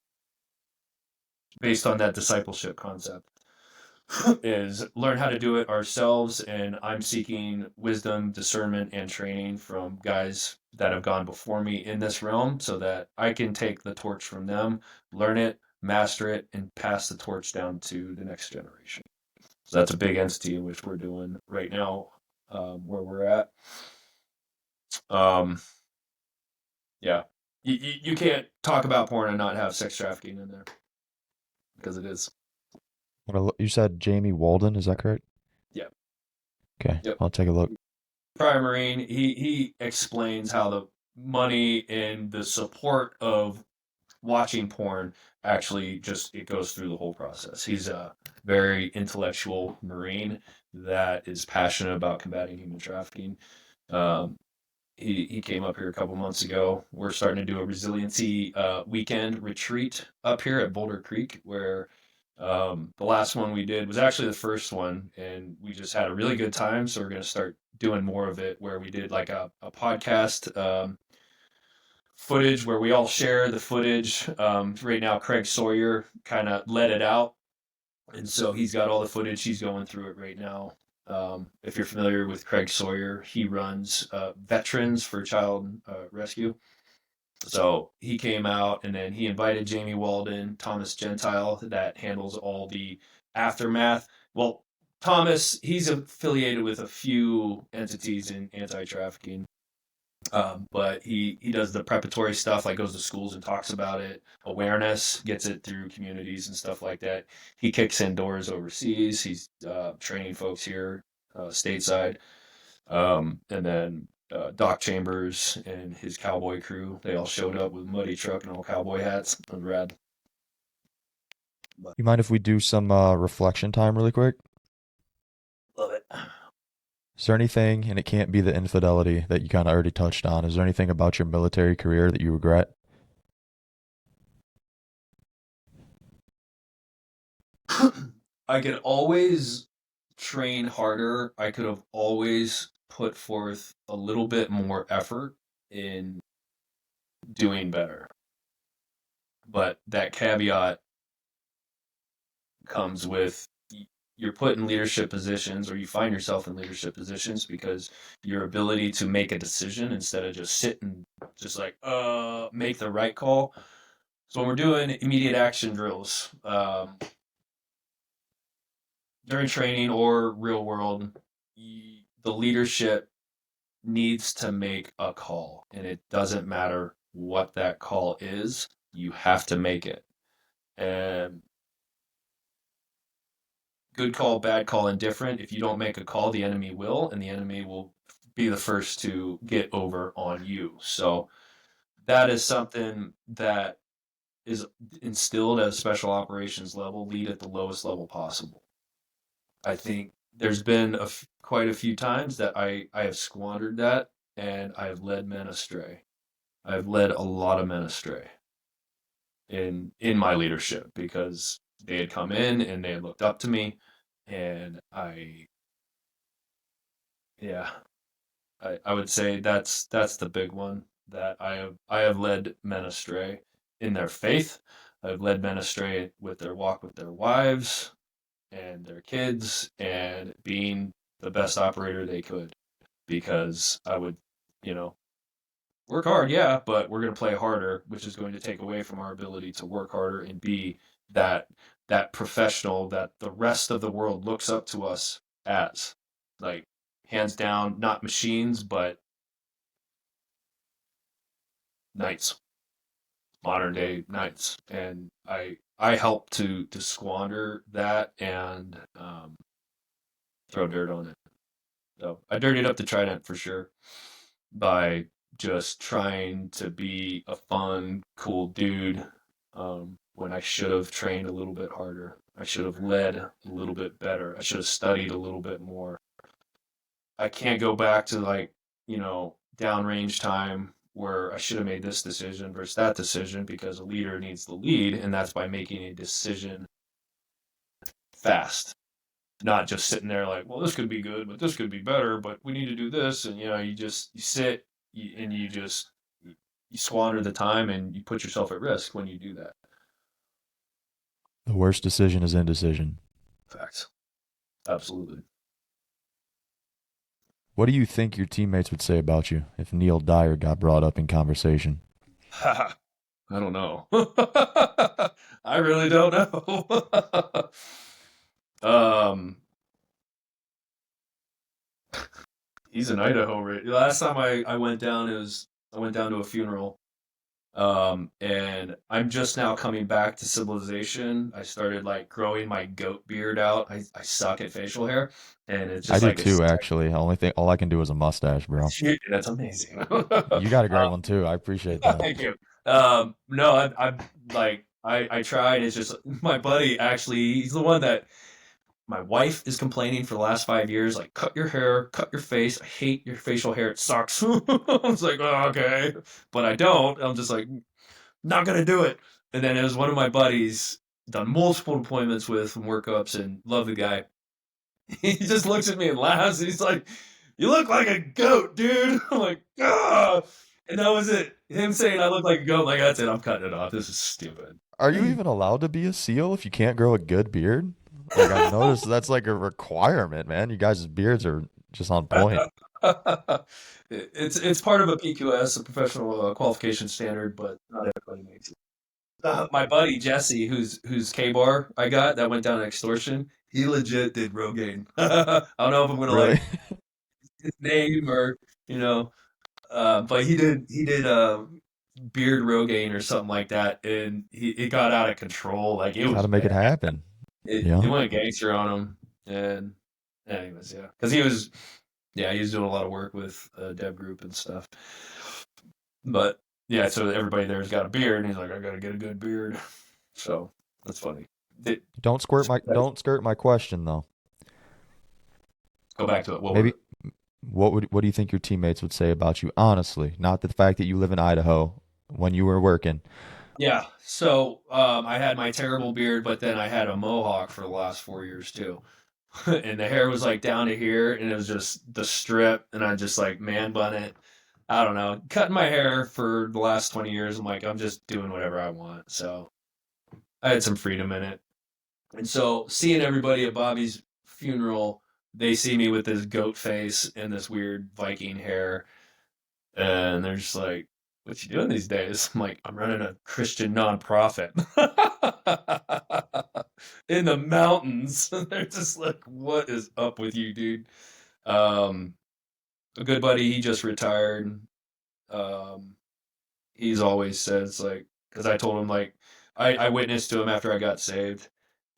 based on that discipleship concept is learn how to do it ourselves. And I'm seeking wisdom, discernment, and training from guys that have gone before me in this realm so that I can take the torch from them, learn it, master it, and pass the torch down to the next generation. So that's a big entity in which we're doing right now, where we're at. Um, yeah, you can't talk about porn and not have sex trafficking in there because it is. You said Jamie Walden, is that correct? Yeah. Okay, Yep. I'll take a look. Prior Marine, he explains how the money and the support of watching porn actually just it goes through the whole process. He's a very intellectual Marine that is passionate about combating human trafficking. Um, he came up here a couple months ago. We're starting to do a resiliency weekend retreat up here at Boulder Creek, where the last one we did was actually the first one, and we just had a really good time. So we're going to start doing more of it, where we did like a podcast footage where we all share the footage. Right now, Craig Sawyer kind of let it out, and so he's got all the footage. He's going through it right now. If you're familiar with Craig Sawyer, he runs Veterans for Child Rescue. So he came out and then he invited Jamie Walden, Thomas Gentile, that handles all the aftermath. Well, Thomas, he's affiliated with a few entities in anti-trafficking, but he does the preparatory stuff, like goes to schools and talks about it, awareness, gets it through communities and stuff like that. He kicks in doors overseas. He's training folks here stateside. And then Doc Chambers and his cowboy crew, they all showed up with muddy truck and all cowboy hats. It was rad. But You mind if we do some reflection time really quick? love it. Is there anything, and it can't be the infidelity that you kind of already touched on, is there anything about your military career that you regret? I could always train harder. I could have always put forth a little bit more effort in doing better. But that caveat comes with you're put in leadership positions or you find yourself in leadership positions because your ability to make a decision instead of just sit and just like make the right call. So when we're doing immediate action drills during training or real world, the leadership needs to make a call, and it doesn't matter what that call is. You have to make it. And good call, bad call, indifferent. If you don't make a call, the enemy will, and the enemy will be the first to get over on you. So that is something that is instilled at a special operations level, lead at the lowest level possible. I think there's been quite a few times that I have squandered that and I have led men astray. I've led a lot of men astray in my leadership because they had come in and they had looked up to me and yeah, I would say that's the big one that I have led men astray in their faith. I've led men astray with their walk with their wives and their kids and being the best operator they could because I would, you know, work hard, yeah, but we're going to play harder, which is going to take away from our ability to work harder and be that that professional that the rest of the world looks up to us as. Like hands down, not machines, but knights, modern day knights. And I help to squander that and throw dirt on it. So I dirtied up the Trident for sure by just trying to be a fun, cool dude when I should have trained a little bit harder. I should have led a little bit better. I should have studied a little bit more. I can't go back to like, downrange time where I should have made this decision versus that decision because a leader needs the lead, and that's by making a decision fast. Not just sitting there like, well, this could be good, but this could be better, but we need to do this. And, you sit and you squander the time and you put yourself at risk when you do that. The worst decision is indecision. Facts. Absolutely. What do you think your teammates would say about you if Neil Dyer got brought up in conversation? I don't know. I really don't know. um, he's in Idaho, right? Last time I went down, I went down to a funeral. And I'm just now coming back to civilization. I started like growing my goat beard out. I suck at facial hair, and it's I just do like too, actually. All I can do is a mustache, bro. that's amazing. You got a great one too. I appreciate that. Thank you. No, I like I tried. It's just my buddy actually. He's the one that my wife is complaining for the last 5 years. Like, cut your hair, cut your face. I hate your facial hair. It sucks. I was like, oh, okay, but I don't. I'm just like, not gonna do it. And then it was one of my buddies, done multiple deployments with from workups, and love the guy. He just looks at me and laughs. He's like, "You look like a goat, dude." I'm like, "Ah," and that was it. Him saying I look like a goat, like that's it. I'm cutting it off. This is stupid. Are you even allowed to be a SEAL if you can't grow a good beard? Like I've noticed that's like a requirement, man. You guys' beards are just on point. It's part of a PQS, a professional qualification standard, but not everybody makes it. My buddy Jesse, who's K-bar I got that went down extortion, he legit did Rogaine. I don't know if I'm gonna like Really? his name or you know, but he did beard Rogaine or something like that, and it got out of control. Like it Got was to make bad. it happen. It Yeah. went gangster on him, and anyways, yeah, because he was doing a lot of work with Dev Group and stuff. But yeah, so everybody there's got a beard, and he's like, I gotta get a good beard. So that's funny. Did, Don't skirt my question though. go back to it. What was Maybe it? what do you think your teammates would say about you honestly? Not the fact that you live in Idaho when you were working. Yeah. So I had my terrible beard, but then I had a mohawk for the last 4 years too. And the hair was like down to here, and it was just the strip, and I just like man bun it. I don't know, cutting my hair for the last 20 years. I'm like, I'm just doing whatever I want. So I had some freedom in it. And so seeing everybody at Bobby's funeral, they see me with this goat face and this weird Viking hair, and they're just like, "What you doing these days?" I'm like, "I'm running a Christian nonprofit in the mountains." They're just like, "What is up with you, dude?" Um, a good buddy, he just retired. Um, he's always says like, because I told him like, I witnessed to him after I got saved,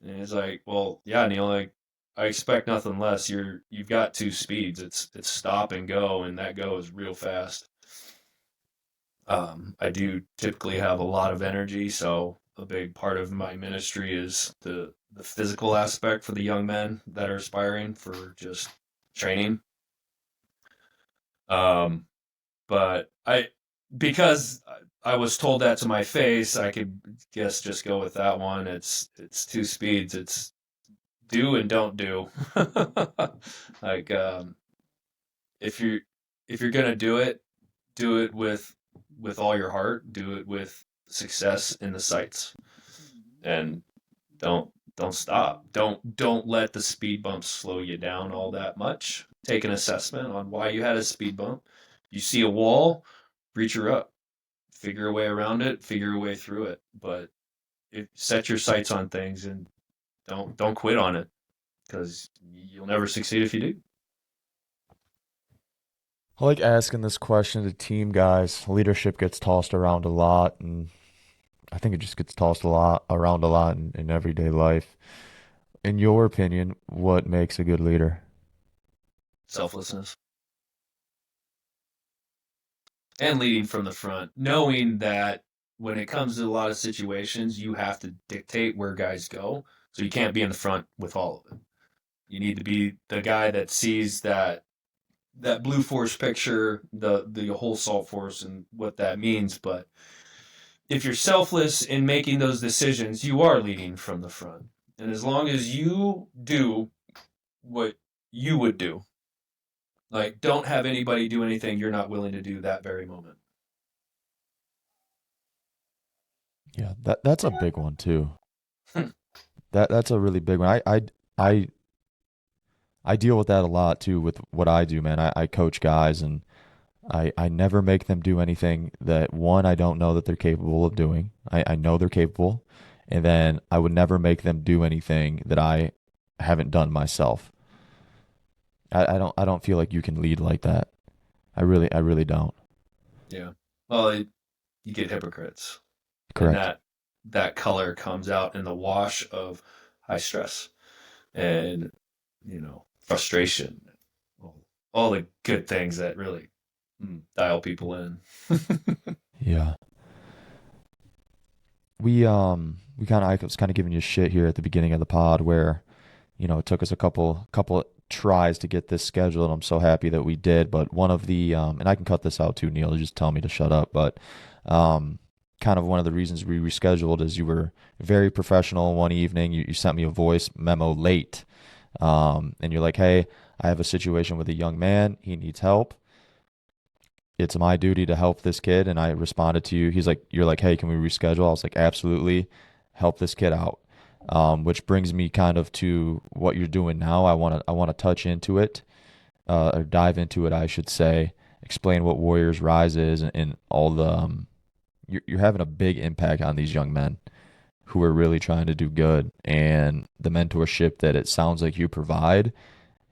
and he's like, "Well, yeah, Neil, like, I expect nothing less. You've got two speeds. It's stop and go, and that go is real fast." I do typically have a lot of energy, so a big part of my ministry is the physical aspect for the young men that are aspiring for just training. Um, but because I was told that to my face, I could guess just go with that one. It's two speeds. It's do and don't do. Like if you if you're gonna do it with all your heart. Do it with success in the sights, and don't stop. Don't let the speed bumps slow you down all that much. Take an assessment on why you had a speed bump. You see a wall, reach her up, figure a way around it, figure a way through it. But set your sights on things and don't quit on it because you'll never succeed if you do. I like asking this question to team guys. Leadership gets tossed around a lot, and I think it just gets tossed a lot around a lot in everyday life. In your opinion, what makes a good leader? Selflessness and leading from the front, knowing that when it comes to a lot of situations, you have to dictate where guys go. So you can't be in the front with all of it. You need to be the guy that sees that blue force picture, the whole salt force and what that means. But if you're selfless in making those decisions, you are leading from the front. And as long as you do what you would do, like don't have anybody do anything you're not willing to do that very moment. Yeah, that's a big one too. That's a really big one. I I deal with that a lot too with what I do, man. I coach guys and I never make them do anything that one, I don't know that they're capable of doing. I know they're capable. And then I would never make them do anything that I haven't done myself. I don't feel like you can lead like that. I really don't. Yeah. Well, you get hypocrites, and Correct. that color comes out in the wash of high stress and frustration, all the good things that really dial people in. Yeah. We kind of I was kind of giving you shit here at the beginning of the pod where, it took us a couple tries to get this scheduled. And I'm so happy that we did. But one of the and I can cut this out too, Neil. Just tell me to shut up. But kind of one of the reasons we rescheduled is you were very professional one evening. You sent me a voice memo late, and you're like, "Hey, I have a situation with a young man. He needs help. It's my duty to help this kid." And I responded to you. You're like, "Hey, can we reschedule?" I was like, "Absolutely, help this kid out." Which brings me kind of to what you're doing now. I want to touch into it. or dive into it, I should say. Explain what Warriors Rise is and all the you're having a big impact on these young men who are really trying to do good, and the mentorship that it sounds like you provide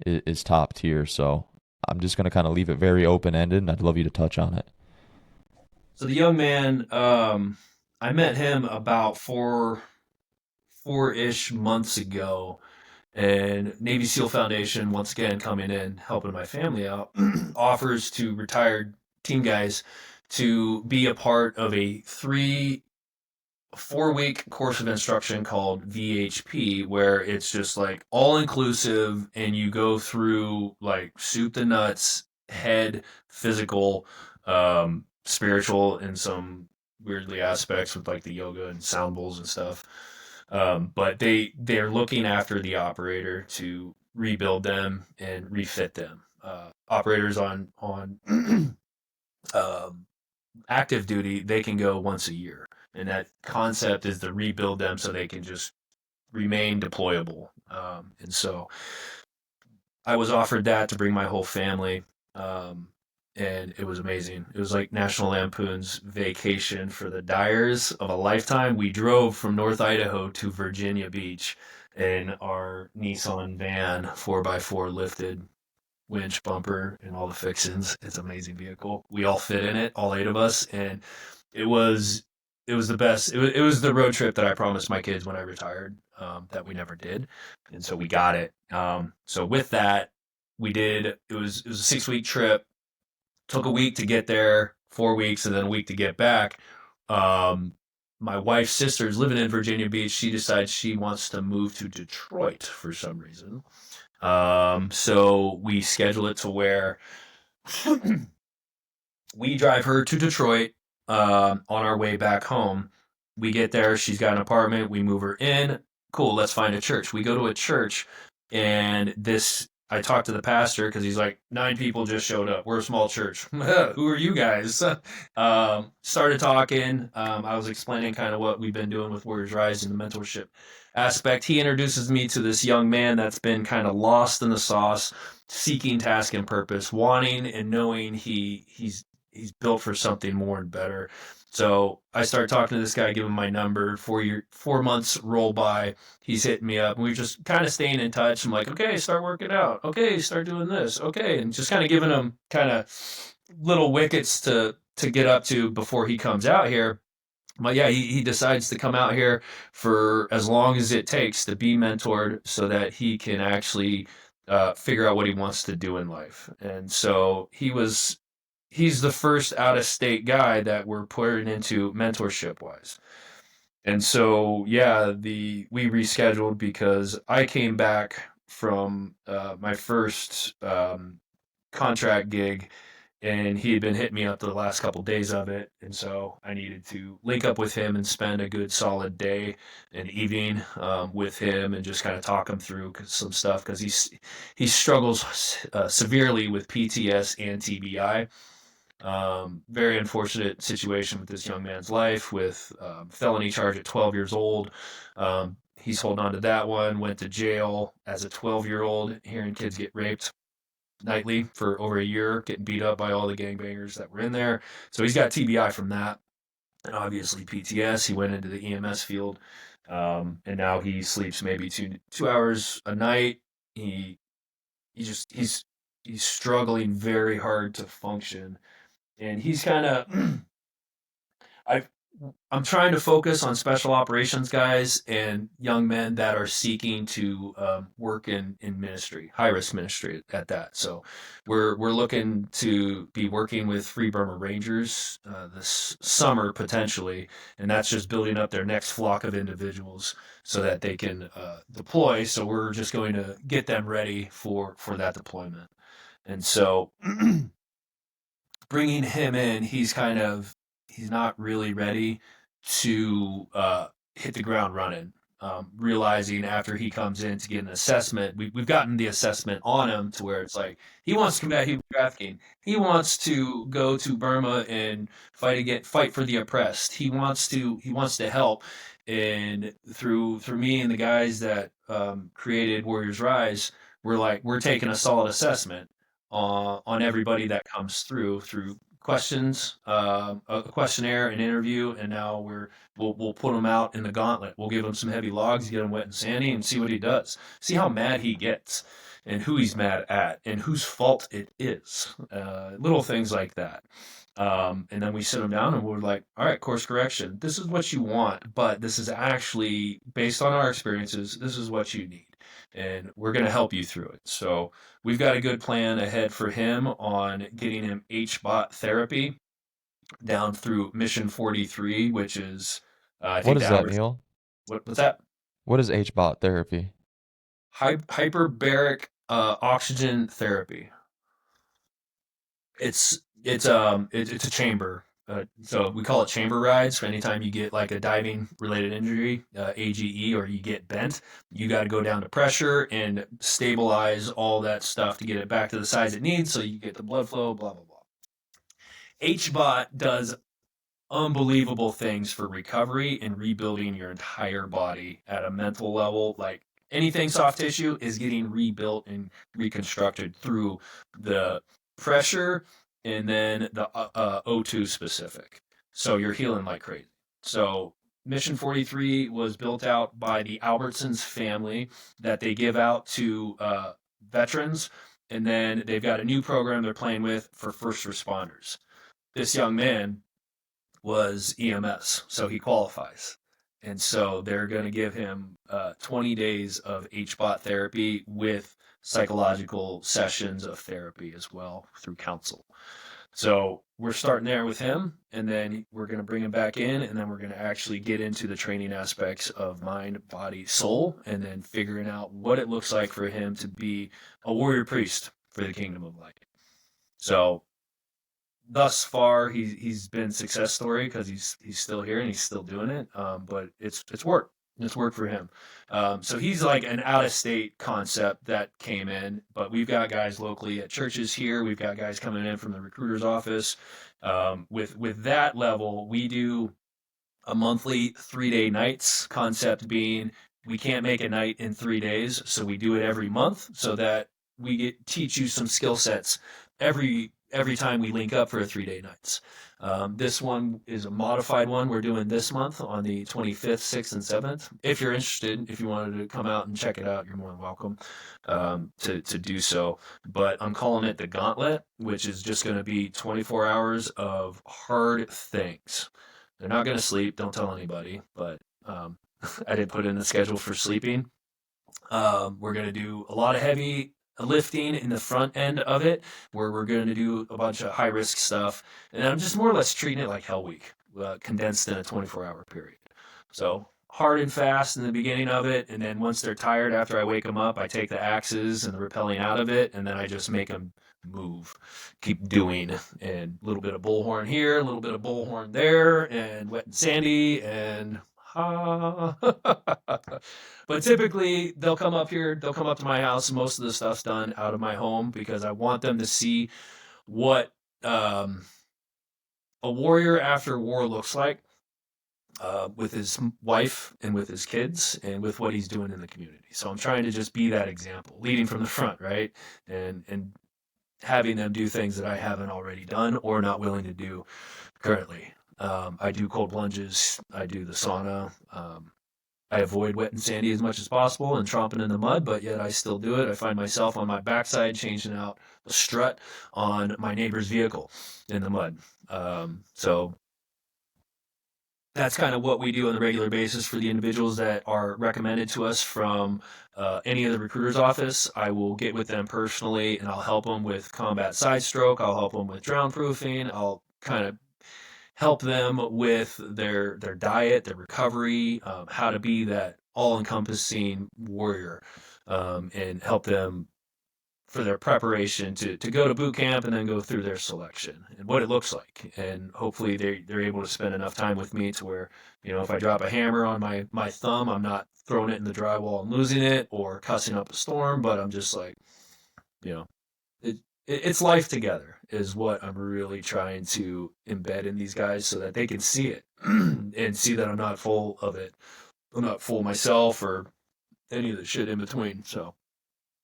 is top tier. So I'm just gonna kind of leave it very open ended, and I'd love you to touch on it. So the young man, I met him about four ish months ago, and Navy SEAL Foundation, once again coming in helping my family out, offers to retired team guys to be a part of a 4-week course of instruction called VHP, where it's just like all inclusive and you go through like soup to nuts, head, physical, spiritual, and some weirdly aspects with like the yoga and sound bowls and stuff. But they're looking after the operator to rebuild them and refit them. Operators on active duty, they can go once a year. And that concept is to rebuild them so they can just remain deployable. And so I was offered that to bring my whole family. And it was amazing. It was like National Lampoon's Vacation for the Dyers of a lifetime. We drove from North Idaho to Virginia Beach in our Nissan van 4x4 lifted winch bumper and all the fixings. It's an amazing vehicle. We all fit in it, all 8 of us, and it was it was the best. It was the road trip that I promised my kids when I retired, that we never did, and so we got it. So with that, we did. It was a 6 week trip. Took a week to get there, 4 weeks, and then a week to get back. Um, my wife's sister's living in Virginia Beach. She decides she wants to move to Detroit for some reason. So we schedule it to where we drive her to Detroit, on our way back home. We get there. She's got an apartment. We move her in. Cool. Let's find a church. We go to a church, and this. I talked to the pastor because he's like, 9 people just showed up. We're a small church. Who are you guys? Started talking. I was explaining kind of what we've been doing with Warriors Rise and the mentorship aspect. He introduces me to this young man that's been kind of lost in the sauce, seeking task and purpose, wanting and knowing he's built for something more and better. So I started talking to this guy, give him my number. 4 months roll by, he's hitting me up, and we're just kind of staying in touch. I'm like, okay, start working out. Okay, start doing this. Okay, and just kind of giving him kind of little wickets to get up to before he comes out here. But yeah, he decides to come out here for as long as it takes to be mentored so that he can actually figure out what he wants to do in life. And so he's the first out of state guy that we're putting into mentorship wise. And so yeah, the we rescheduled because I came back from my first contract gig, and he had been hitting me up the last couple days of it, and so I needed to link up with him and spend a good solid day and evening, with him, and just kind of talk him through some stuff because he struggles severely with PTS and TBI. Very unfortunate situation with this young man's life with, felony charge at 12 years old. He's holding on to that one. Went to jail as a 12-year-old, hearing kids get raped nightly for over a year, getting beat up by all the gangbangers that were in there. So he's got TBI from that, and obviously PTS. He went into the EMS field, and now he sleeps maybe 2 hours a night. He he just he's struggling very hard to function, and he's kind of I I'm trying to focus on special operations guys and young men that are seeking to, work in ministry, high risk ministry at that. So we're looking to be working with Free Burma Rangers, this summer potentially, and that's just building up their next flock of individuals so that they can deploy. So we're just going to get them ready for that deployment. And so bringing him in, he's not really ready to hit the ground running. Realizing after he comes in to get an assessment, we've gotten the assessment on him to where it's like he wants to combat human trafficking. He wants to go to Burma and fight for the oppressed. He wants to help. And through me and the guys that created Warriors Rise, we're taking a solid assessment. on everybody that comes through questions, a questionnaire, an interview, and now we'll put him out in the gauntlet. We'll give him some heavy logs, get him wet and sandy, and see what he does. See how mad he gets, and who he's mad at, and whose fault it is. Little things like that. And then we sit them down and we're like, all right, course correction. This is what you want, but this is actually based on our experiences. This is what you need. And we're going to help you through it. So we've got a good plan ahead for him on getting him HBOT therapy down through Mission 43, which is, I What think the is that, Albert, Neil? what's that? What is HBOT therapy? Hyperbaric oxygen therapy. It's a chamber. So we call it chamber rides. For anytime you get like a diving related injury, AGE, or you get bent, you got to go down to pressure and stabilize all that stuff to get it back to the size it needs, so you get the blood flow. Blah blah blah. HBOT does unbelievable things for recovery and rebuilding your entire body at a mental level. Like anything soft tissue is getting rebuilt and reconstructed through the pressure and then the O2 specific. So you're healing like crazy. So Mission 43 was built out by the Albertsons family that they give out to veterans. And then they've got a new program they're playing with for first responders. This young man was EMS, so he qualifies. And so they're going to give him 20 days of HBOT therapy with psychological sessions of therapy as well through counsel. So we're starting there with him, and then we're going to bring him back in, and then we're going to actually get into the training aspects of mind, body, soul, and then figuring out what it looks like for him to be a warrior priest for the kingdom of light. So thus far he's been success story because he's still here and he's still doing it. But it's work. It's work for him. So he's like an out of state concept that came in, but we've got guys locally at churches here. We've got guys coming in from the recruiter's office. With that level, we do a monthly 3-day nights concept being we can't make a night in 3 days, so we do it every month so that teach you some skill sets every time we link up for a 3-day nights. This one is a modified one we're doing this month on the 25th, 6th, and 7th. If you're interested, if you wanted to come out and check it out, you're more than welcome to do so. But I'm calling it the Gauntlet, which is just going to be 24 hours of hard things. They're not going to sleep. Don't tell anybody. But I did put in the schedule for sleeping. We're going to do a lot of heavy lifting in the front end of it, where we're going to do a bunch of high risk stuff. And I'm just more or less treating it like Hell Week, condensed in a 24-hour period. So hard and fast in the beginning of it. And then once they're tired, after I wake them up, I take the axes and the rappelling out of it. And then I just make them move, keep doing, and a little bit of bullhorn here, a little bit of bullhorn there, and wet and sandy, and but typically they'll come up here, they'll come up to my house. Most of the stuff's done out of my home because I want them to see what a warrior after war looks like, with his wife and with his kids and with what he's doing in the community. So I'm trying to just be that example, leading from the front, right? And having them do things that I haven't already done or not willing to do currently. I do cold plunges. I do the sauna. I avoid wet and sandy as much as possible and tromping in the mud, but yet I still do it. I find myself on my backside changing out the strut on my neighbor's vehicle in the mud. So that's kind of what we do on a regular basis for the individuals that are recommended to us from any of the recruiter's office. I will get with them personally and I'll help them with combat side stroke. I'll help them with drown proofing. I'll kind of help them with their diet, their recovery, how to be that all-encompassing warrior, and help them for their preparation to go to boot camp and then go through their selection and what it looks like. And hopefully they're able to spend enough time with me to where, if I drop a hammer on my thumb, I'm not throwing it in the drywall and losing it or cussing up a storm, but I'm just like, it's life together is what I'm really trying to embed in these guys so that they can see it and see that I'm not full of it. I'm not full of myself or any of the shit in between. So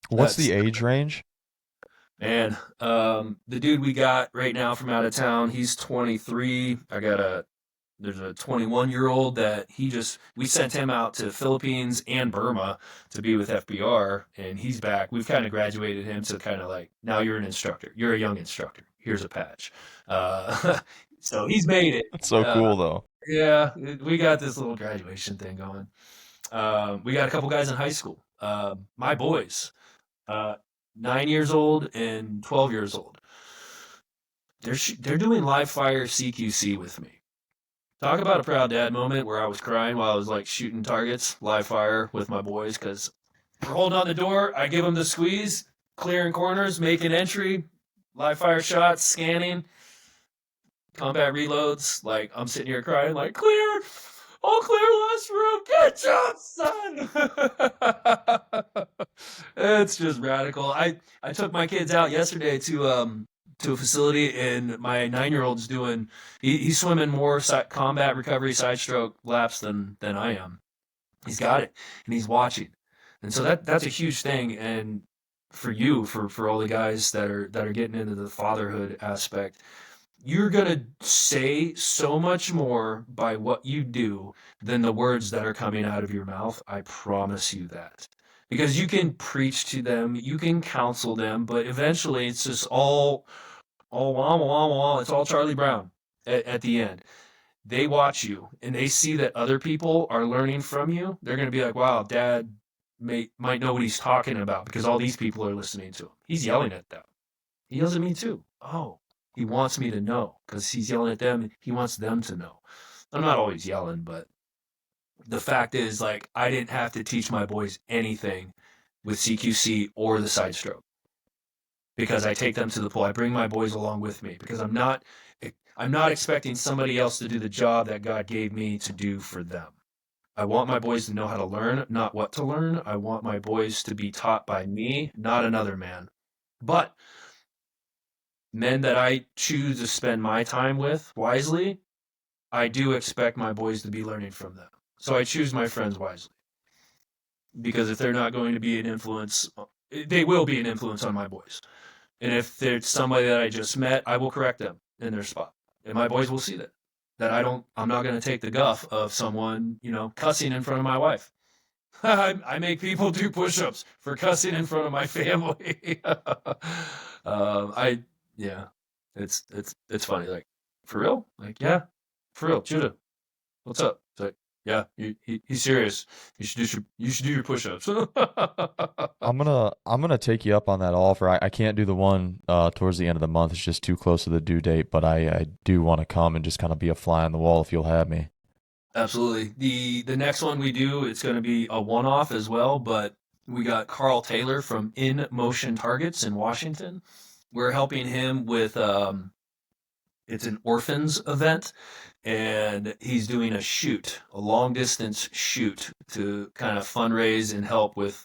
What's the age range? And the dude we got right now from out of town, he's 23. There's a 21-year-old that we sent him out to the Philippines and Burma to be with FBR, and he's back. We've kind of graduated him to kind of like, now you're an instructor. You're a young instructor. Here's a patch. So he's made it. That's so Uh, cool though. yeah, we got this little graduation thing going. We got a couple guys in high school. My boys, uh, 9 years old and 12 years old. They're doing live fire CQC with me. Talk about a proud dad moment where I was crying while I was like shooting targets, live fire with my boys because we're holding on the door. I give them the squeeze, clearing corners, making entry, live fire shots, scanning, combat reloads. Like I'm sitting here crying, like clear, all clear, last room. Good job, son. It's just radical. I took my kids out yesterday to a facility, and my 9-year-old's doing he's swimming more combat recovery side stroke laps than I am. He's got it, and he's watching, and so that's a huge thing. And for you, for all the guys that are getting into the fatherhood aspect, you're gonna say so much more by what you do than the words that are coming out of your mouth. I promise you that. Because you can preach to them, you can counsel them, but eventually it's just all wah wah wah. It's all Charlie Brown at the end. They watch you and they see that other people are learning from you. They're gonna be like, "Wow, Dad might know what he's talking about because all these people are listening to him. He's yelling at them. He yells at me too. Oh, he wants me to know because he's yelling at them. He wants them to know. I'm not always yelling, but the fact is, like, I didn't have to teach my boys anything with CQC or the side stroke because I take them to the pool. I bring my boys along with me because I'm not expecting somebody else to do the job that God gave me to do for them. I want my boys to know how to learn, not what to learn. I want my boys to be taught by me, not another man. But men that I choose to spend my time with wisely, I do expect my boys to be learning from them. So I choose my friends wisely because if they're not going to be an influence, they will be an influence on my boys. And if there's somebody that I just met, I will correct them in their spot. And my boys will see that. I'm not going to take the guff of someone, cussing in front of my wife. I make people do push-ups for cussing in front of my family. I yeah, it's funny. Like for real? Like yeah, for real. Judah, what's up? It's like yeah, he's serious. You should do your push-ups. I'm gonna take you up on that offer. I can't do the one towards the end of the month. It's just too close to the due date, but I do want to come and just kind of be a fly on the wall if you'll have me. Absolutely. The next one we do, it's going to be a one-off as well, but we got Carl Taylor from In Motion Targets in Washington. We're helping him with it's an orphans event, and he's doing a long distance shoot to kind of fundraise and help with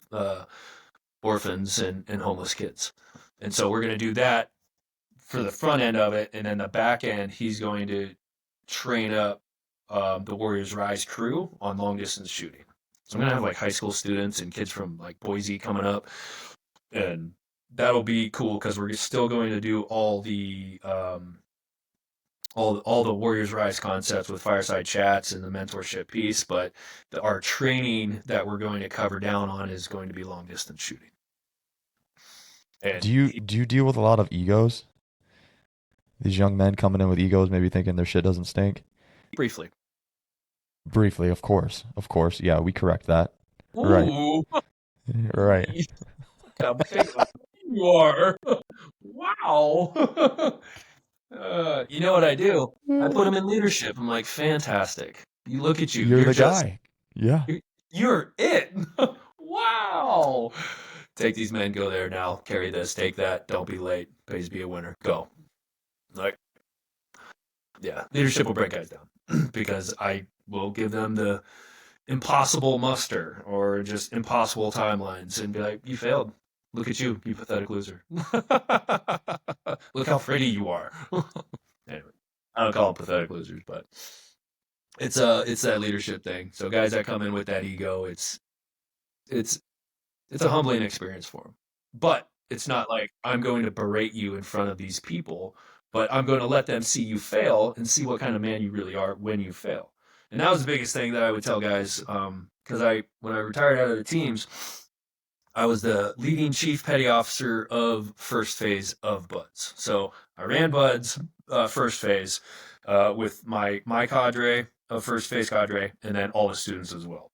orphans and homeless kids. And so we're going to do that for the front end of it, and then the back end, he's going to train up the Warriors Rise crew on long distance shooting. So I'm gonna have like high school students and kids from like Boise coming up, and that'll be cool because we're still going to do all the Warriors Rise concepts with fireside chats and the mentorship piece, but our training that we're going to cover down on is going to be long distance shooting. Do And you do you deal with a lot of egos? These young men coming in with egos, maybe thinking their shit doesn't stink. briefly, Briefly, of course, of course. Yeah, we correct that. Right, ooh, right. how big you are! Wow. You know what I do? I put them in leadership. I'm like, fantastic. You look at you. You're the guy. Yeah. You're it. Wow. Take these men, go there now. Carry this, take that. Don't be late. Pays to be a winner. Go. Like, yeah, leadership will break guys down because I will give them the impossible muster or just impossible timelines and be like, you failed. Look at you, you pathetic loser. Look how pretty you are. Anyway, I don't call them pathetic losers, but it's that leadership thing. So guys that come in with that ego, it's it's a humbling experience for them. But It's not like I'm going to berate you in front of these people, but I'm going to let them see you fail and see what kind of man you really are when you fail. And that was the biggest thing that I would tell guys, because when I retired out of the teams, I was the leading chief petty officer of first phase of Buds. So I ran Buds first phase with my cadre of first phase cadre, and then all the students as well.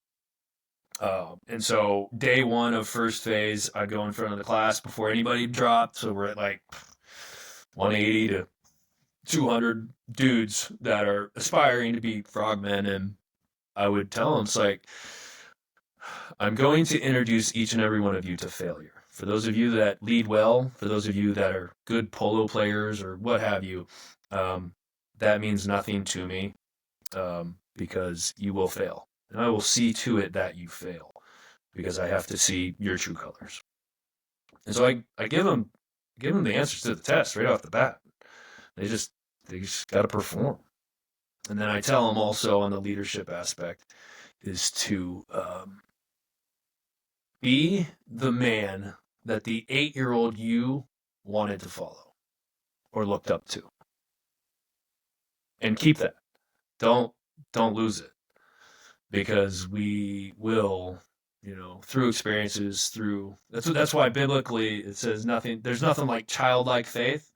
And so day one of first phase, I'd go in front of the class before anybody dropped. So we're at like 180 to 200 dudes that are aspiring to be frogmen. And I would tell them, it's like, I'm going to introduce each and every one of you to failure. For those of you that lead well, for those of you that are good polo players or what have you, that means nothing to me because you will fail. And I will see to it that you fail because I have to see your true colors. And so I give them the answers to the test right off the bat. They just got to perform. And then I tell them also on the leadership aspect is to be the man that the 8-year-old you wanted to follow or looked up to, and keep that. Don't lose it, because we will, through experiences, that's why biblically it says nothing. There's nothing like childlike faith,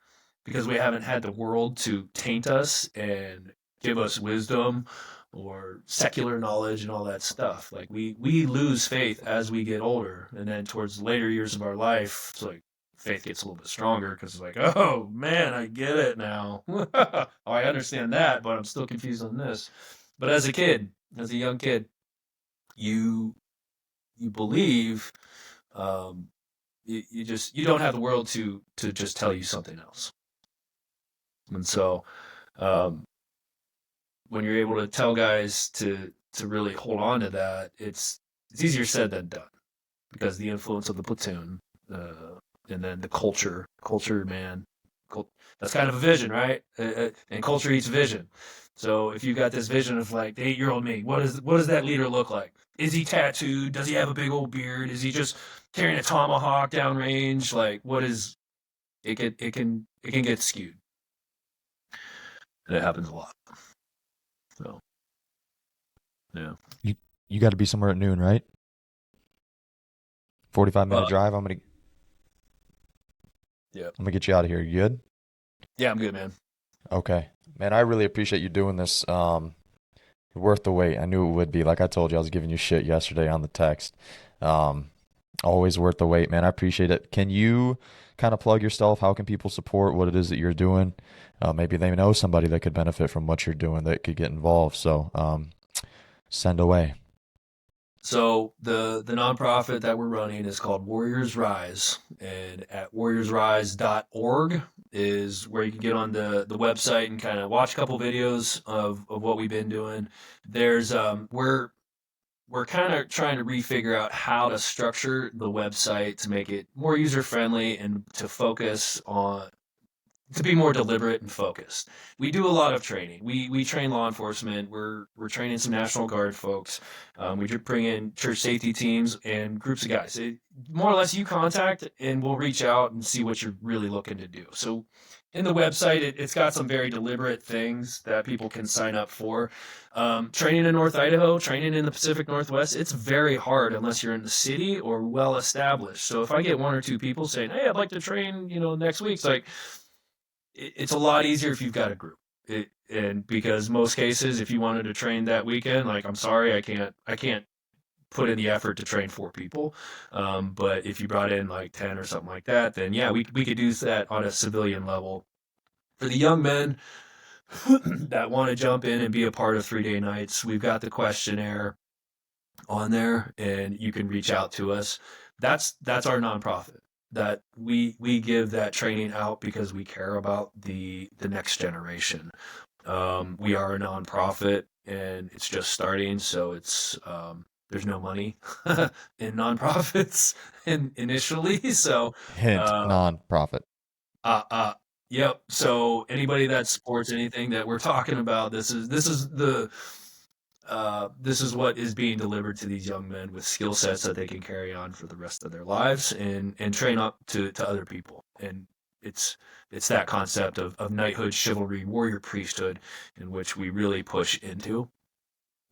because we haven't had the world to taint us and give us wisdom or secular knowledge and all that stuff. Like we lose faith as we get older, and then towards the later years of our life, it's like faith gets a little bit stronger because it's like, oh man, I get it now. Oh, I understand that, but I'm still confused on this. But as a young kid, you believe, you don't have the world to just tell you something else. And so when you're able to tell guys to really hold on to that, it's easier said than done, because the influence of the platoon, and then the culture, man, that's kind of a vision, right? And culture eats vision. So if you got this vision of like the 8-year-old me, what does that leader look like? Is he tattooed? Does he have a big old beard? Is he just carrying a tomahawk downrange? Like, what is it? It can get skewed, and it happens a lot. So yeah. You got to be somewhere at noon, right? 45-minute Uh, drive. yeah. I'm gonna get you out of here. You good? Yeah, I'm good, man. Okay. Man, I really appreciate you doing this. Worth the wait. I knew it would be. Like I told you, I was giving you shit yesterday on the text. Um, Always worth the wait, man. I appreciate it. Can you kind of plug yourself? How can people support what it is that you're doing? Maybe they know somebody that could benefit from what you're doing that could get involved. So send away. So the nonprofit that we're running is called Warriors Rise, and at warriorsrise.org is where you can get on the website and kind of watch a couple videos of what we've been doing. There's we're kind of trying to refigure out how to structure the website to make it more user friendly and to be more deliberate and focused. We do a lot of training. We train law enforcement. We're training some National Guard folks. We bring in church safety teams and groups of guys. More or less, you contact and we'll reach out and see what you're really looking to do. So, in the website, it's got some very deliberate things that people can sign up for. Training in North Idaho, training in the Pacific Northwest, it's very hard unless you're in the city or well established. So if I get one or two people saying, "Hey, I'd like to train," next week, it's like it's a lot easier if you've got a group. And because most cases, if you wanted to train that weekend, like, I'm sorry, I can't put in the effort to train 4 people. But if you brought in like 10 or something like that, then yeah, we could do that on a civilian level. For the young men that want to jump in and be a part of 3-day nights, we've got the questionnaire on there, and you can reach out to us. That's our nonprofit, that we give that training out because we care about the next generation. We are a nonprofit and it's just starting, so it's there's no money in nonprofits initially. So Hint, uh, non-profit. uh, uh, yep. So anybody that supports anything that we're talking about, this is the this is what is being delivered to these young men with skill sets that they can carry on for the rest of their lives and train up to other people. And it's it's that concept of knighthood, chivalry, warrior priesthood, in which we really push into.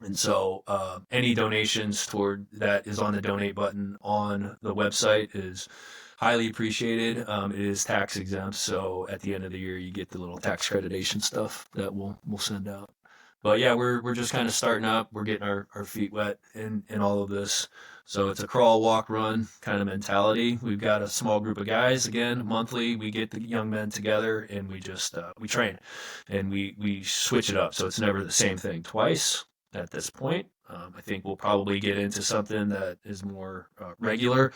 And so any donations toward that is on the donate button on the website is highly appreciated. It is tax exempt, so at the end of the year you get the little tax creditation stuff that we'll send out. But yeah, we're just kind of starting up. We're getting our feet wet in all of this. So it's a crawl, walk, run kind of mentality. We've got a small group of guys. Again, monthly, we get the young men together and we just we train, and we switch it up. So it's never the same thing twice at this point. I think we'll probably get into something that is more regular.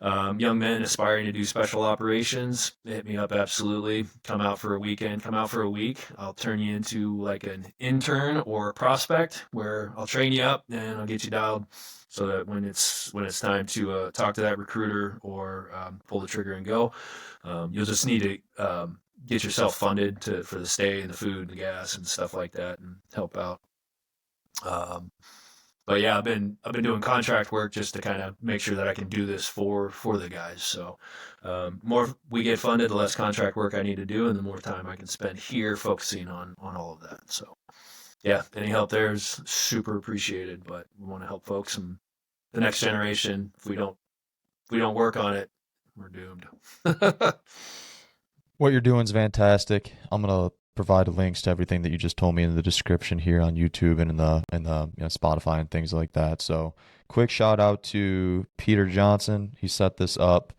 Young men aspiring to do special operations, hit me up absolutely. Come out for a weekend, come out for a week. I'll turn you into like an intern or a prospect where I'll train you up and I'll get you dialed so that when it's time to talk to that recruiter or pull the trigger and go, you'll just need to get yourself funded for the stay and the food and the gas and stuff like that and help out. Um, but yeah, I've been doing contract work just to kind of make sure that I can do this for the guys. So more we get funded, the less contract work I need to do, and the more time I can spend here focusing on all of that. So yeah, any help there is super appreciated. But we want to help folks and the next generation. If we don't work on it, we're doomed. What you're doing is fantastic. I'm gonna provide links to everything that you just told me in the description here on YouTube and in the Spotify and things like that. So quick shout out to Peter Johnson. He set this up.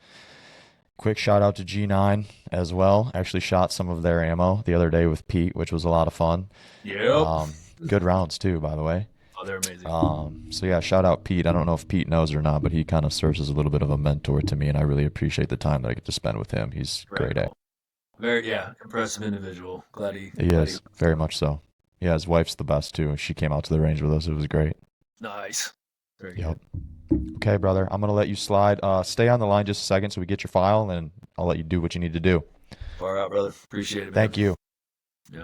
Quick shout out to G9 as well. Actually shot some of their ammo the other day with Pete, which was a lot of fun. Yep. Good rounds too, by the way. Oh, they're amazing. So yeah, shout out Pete. I don't know if Pete knows or not, but he kind of serves as a little bit of a mentor to me, and I really appreciate the time that I get to spend with him. He's great at. Very, yeah, impressive individual. He is, very much so. Yeah, his wife's the best too. She came out to the range with us. It was great. Nice. Very Yep. Okay, brother. I'm gonna let you slide. Stay on the line just a second so we get your file, and I'll let you do what you need to do. Far out, brother. Appreciate it, man. Thank you. Yeah.